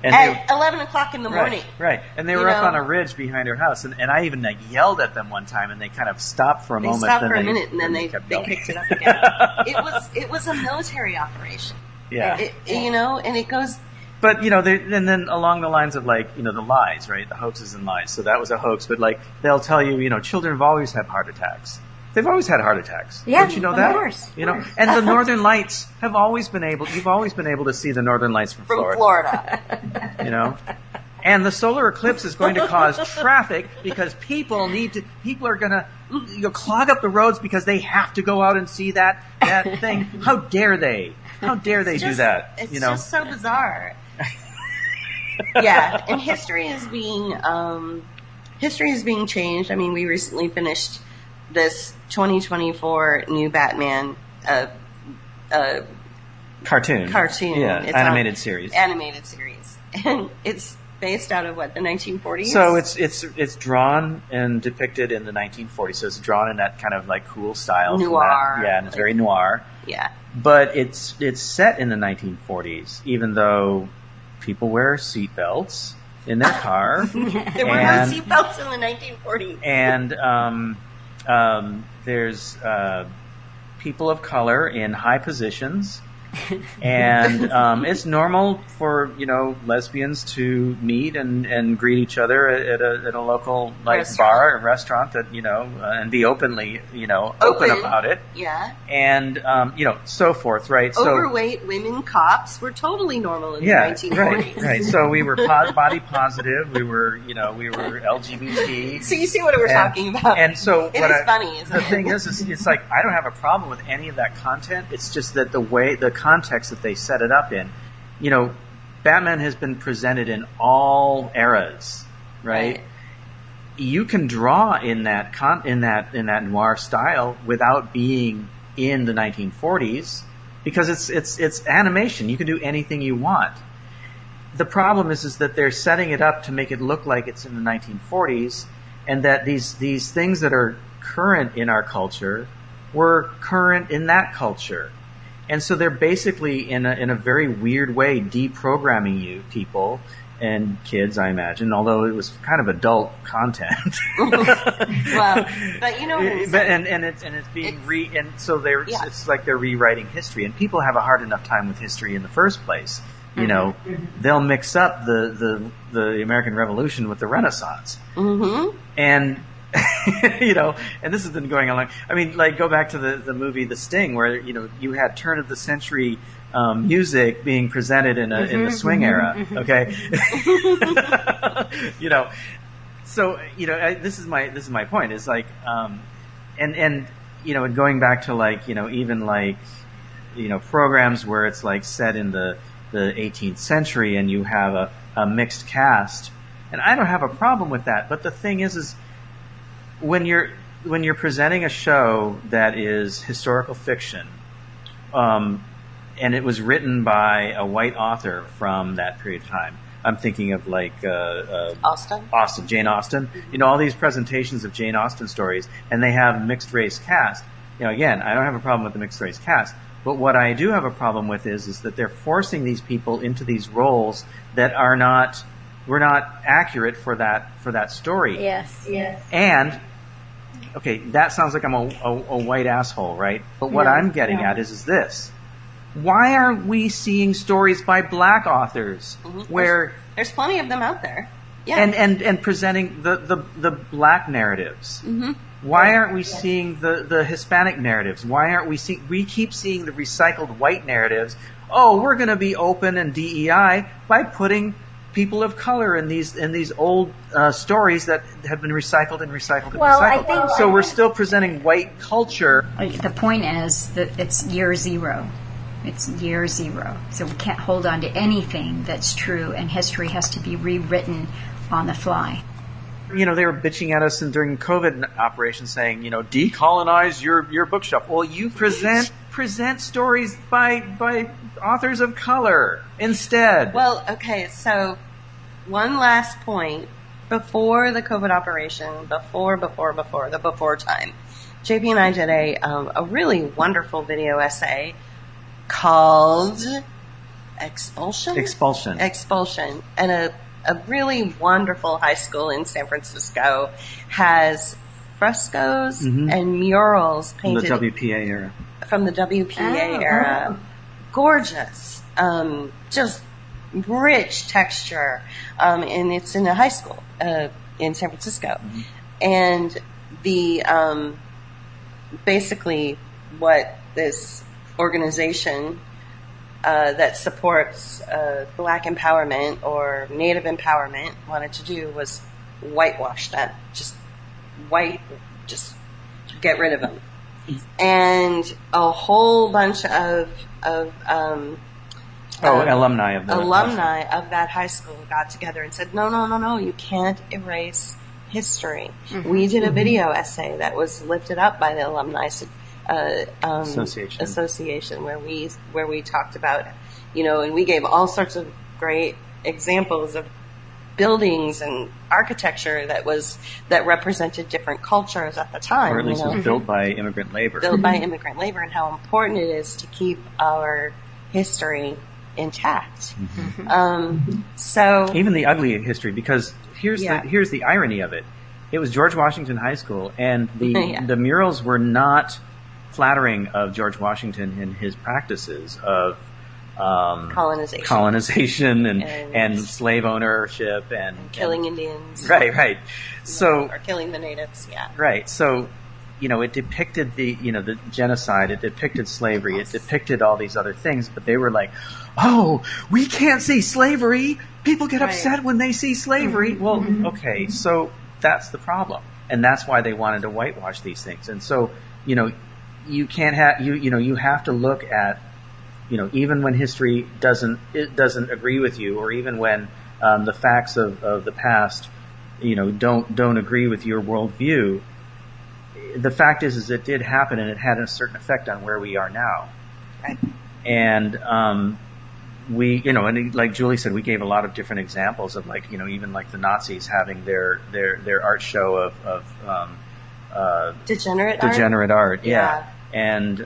And at 11 o'clock in the morning. Right. And they were up on a ridge behind her house. And I even yelled at them one time, and they kind of stopped for a moment. They stopped for a minute, and then they picked it up again. It was a military operation. Yeah. And it goes... But, and then along the lines of, like, the lies, right? The hoaxes and lies. So that was a hoax. But, like, they'll tell you, children have always had heart attacks. They've always had heart attacks. Yeah, don't you know that? Of course. And the Northern Lights you've always been able to see the Northern Lights from Florida. And the solar eclipse is going to cause traffic because people are going to clog up the roads because they have to go out and see that thing. How dare they? How dare they do that? It's just so bizarre. Yeah, and history is being changed. I mean, we recently finished this 2024 new Batman cartoon. Yeah, it's animated series. And it's based out of the 1940s. So it's drawn and depicted in the 1940s. So it's drawn in that kind of like cool style. Noir. And it's very noir. Yeah. But it's set in the 1940s, even though people wear seatbelts in their car. There were no seatbelts in the 1940s. And there's people of color in high positions. And it's normal for lesbians to meet and greet each other at a local bar or restaurant that and be openly open about it. Yeah. And so forth, right? Overweight women cops were totally normal in the 1940s. Right. So we were body positive. We were LGBT. So you see what we're talking about. And so it is funny. The thing is, it's like I don't have a problem with any of that content. It's just that the context that they set it up in, Batman has been presented in all eras, right? You can draw in that noir style without being in the 1940s because it's animation. You can do anything you want. The problem is that they're setting it up to make it look like it's in the 1940s, and that these things that are current in our culture were current in that culture. And so they're basically in a very weird way deprogramming people and kids, I imagine, although it was kind of adult content. Well, but you know what I'm saying. And it's being it's like they're rewriting history, and people have a hard enough time with history in the first place. They'll mix up the American Revolution with the Renaissance. Mm-hmm. And and this has been going on. Go back to the movie The Sting, where you had turn of the century music being presented in the swing era. Okay, So this is my point. Is like, and going back to even programs where it's like set in the 18th century and you have a mixed cast, and I don't have a problem with that. But the thing is when you're presenting a show that is historical fiction, and it was written by a white author from that period of time. I'm thinking of Jane Austen. All these presentations of Jane Austen stories, and they have mixed race cast. Again, I don't have a problem with the mixed race cast, but what I do have a problem with is that they're forcing these people into these roles that were not accurate for that story. Yes. And okay, that sounds like I'm a white asshole, right? But what I'm getting at is this. Why aren't we seeing stories by black authors where there's plenty of them out there? Yeah. And presenting the black narratives? Mm-hmm. Why aren't we seeing the Hispanic narratives? Why aren't we keep seeing the recycled white narratives? Oh, we're going to be open and DEI by putting people of color in these old stories that have been recycled and recycled and recycled. I think so we're still presenting white culture. The point is that it's year zero. It's year zero. So we can't hold on to anything that's true, and history has to be rewritten on the fly. They were bitching at us during COVID operations saying, decolonize your bookshelf. Well, you present stories by authors of color instead. Well, okay, so one last point. Before the COVID operation, before the before time, JP and I did a really wonderful video essay called Expulsion. And a really wonderful high school in San Francisco has frescoes and murals painted from the WPA era. Era. Gorgeous. Just rich texture. And it's in a high school in San Francisco. Mm-hmm. And the basically what this organization that supports black empowerment or Native empowerment wanted to do was whitewash them. Just get rid of them. And a whole bunch of alumni of that high school got together and said, no, you can't erase history. Mm-hmm. We did a video essay that was lifted up by the alumni association where we talked about, and we gave all sorts of great examples of buildings and architecture that represented different cultures at the time, or at least was built by immigrant labor. And how important it is to keep our history intact. Mm-hmm. So even the ugly history, because here's the irony of it. It was George Washington High School, and the murals were not flattering of George Washington in his practices of colonization and slave ownership and killing Indians. Right. So or killing the natives. Yeah. Right. So, it depicted the genocide. It depicted slavery. It depicted all these other things. But they were like, "Oh, we can't see slavery. People get upset when they see slavery." Mm-hmm. Well, okay. So that's the problem, and that's why they wanted to whitewash these things. And so, you can't have you have to look at. Even when history doesn't agree with you, or even when the facts of the past, don't agree with your worldview, the fact is it did happen, and it had a certain effect on where we are now. Right. And we, and like Julie said, we gave a lot of different examples of even like the Nazis having their art show of degenerate art. Yeah. And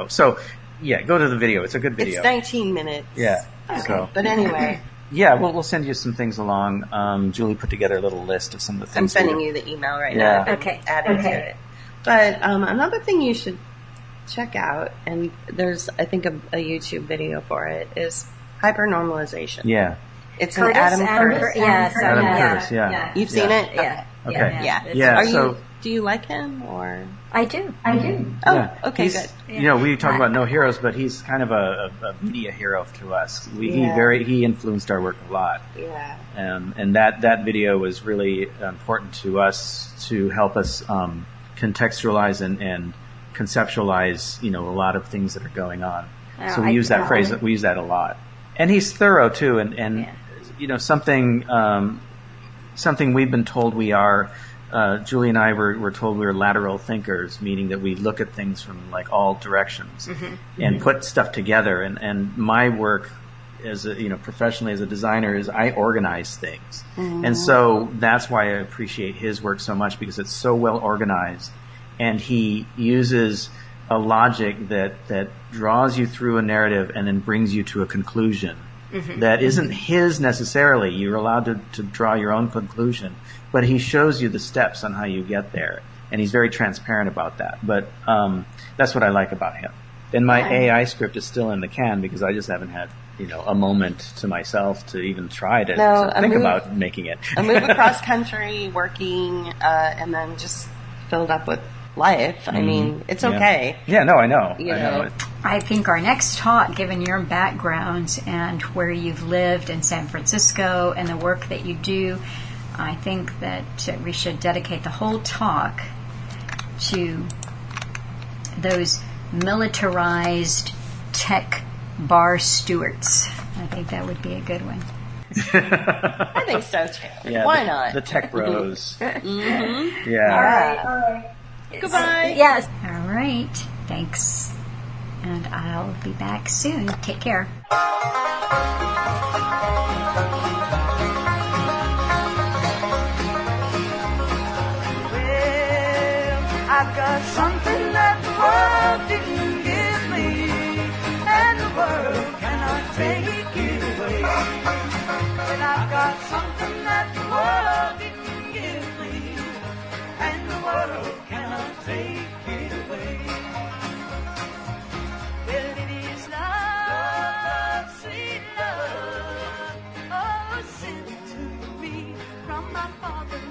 so. Yeah, go to the video. It's a good video. It's 19 minutes. Yeah. Okay. So. But anyway. Yeah, we'll send you some things along. Julie put together a little list of some of the things. I'm sending you the email right now. Okay. Adding to it. But another thing you should check out, and there's, I think, a YouTube video for it, is hypernormalization. Yeah. It's an Adam Curtis. Yes. Adam Curtis, yeah. You've seen it? Yeah. Okay. Yeah. Do you like him, or? I do. Oh, okay, good. We talk about no heroes, but he's kind of a media hero to us. He influenced our work a lot. Yeah. And that video was really important to us to help us contextualize and conceptualize, a lot of things that are going on. So we use that phrase. We use that a lot. And he's thorough too. And something we've been told we are. Julie and I were told we were lateral thinkers, meaning that we look at things from like all directions and put stuff together. And my work as professionally as a designer is I organize things. And so that's why I appreciate his work so much, because it's so well organized, and he uses a logic that draws you through a narrative and then brings you to a conclusion that isn't his necessarily. You're allowed to draw your own conclusion, but he shows you the steps on how you get there, and he's very transparent about that. But that's what I like about him. And my AI script is still in the can because I just haven't had a moment to myself to even try to think about making it. A move across country, working, and then just filled up with life. I mean, it's okay. Yeah, no, I know. I know it. I think our next talk, given your backgrounds and where you've lived in San Francisco and the work that you do, I think that we should dedicate the whole talk to those militarized tech bar stewards. I think that would be a good one. I think so too. Yeah, Why not? The tech bros. Yeah. All right. Goodbye. Yes. All right. Thanks. And I'll be back soon. Take care. I've got something that the world didn't give me, and the world cannot take it away. And I've got something that the world didn't give me, and the world cannot take it away. Well, it is love, sweet love, oh, sent to me from my father.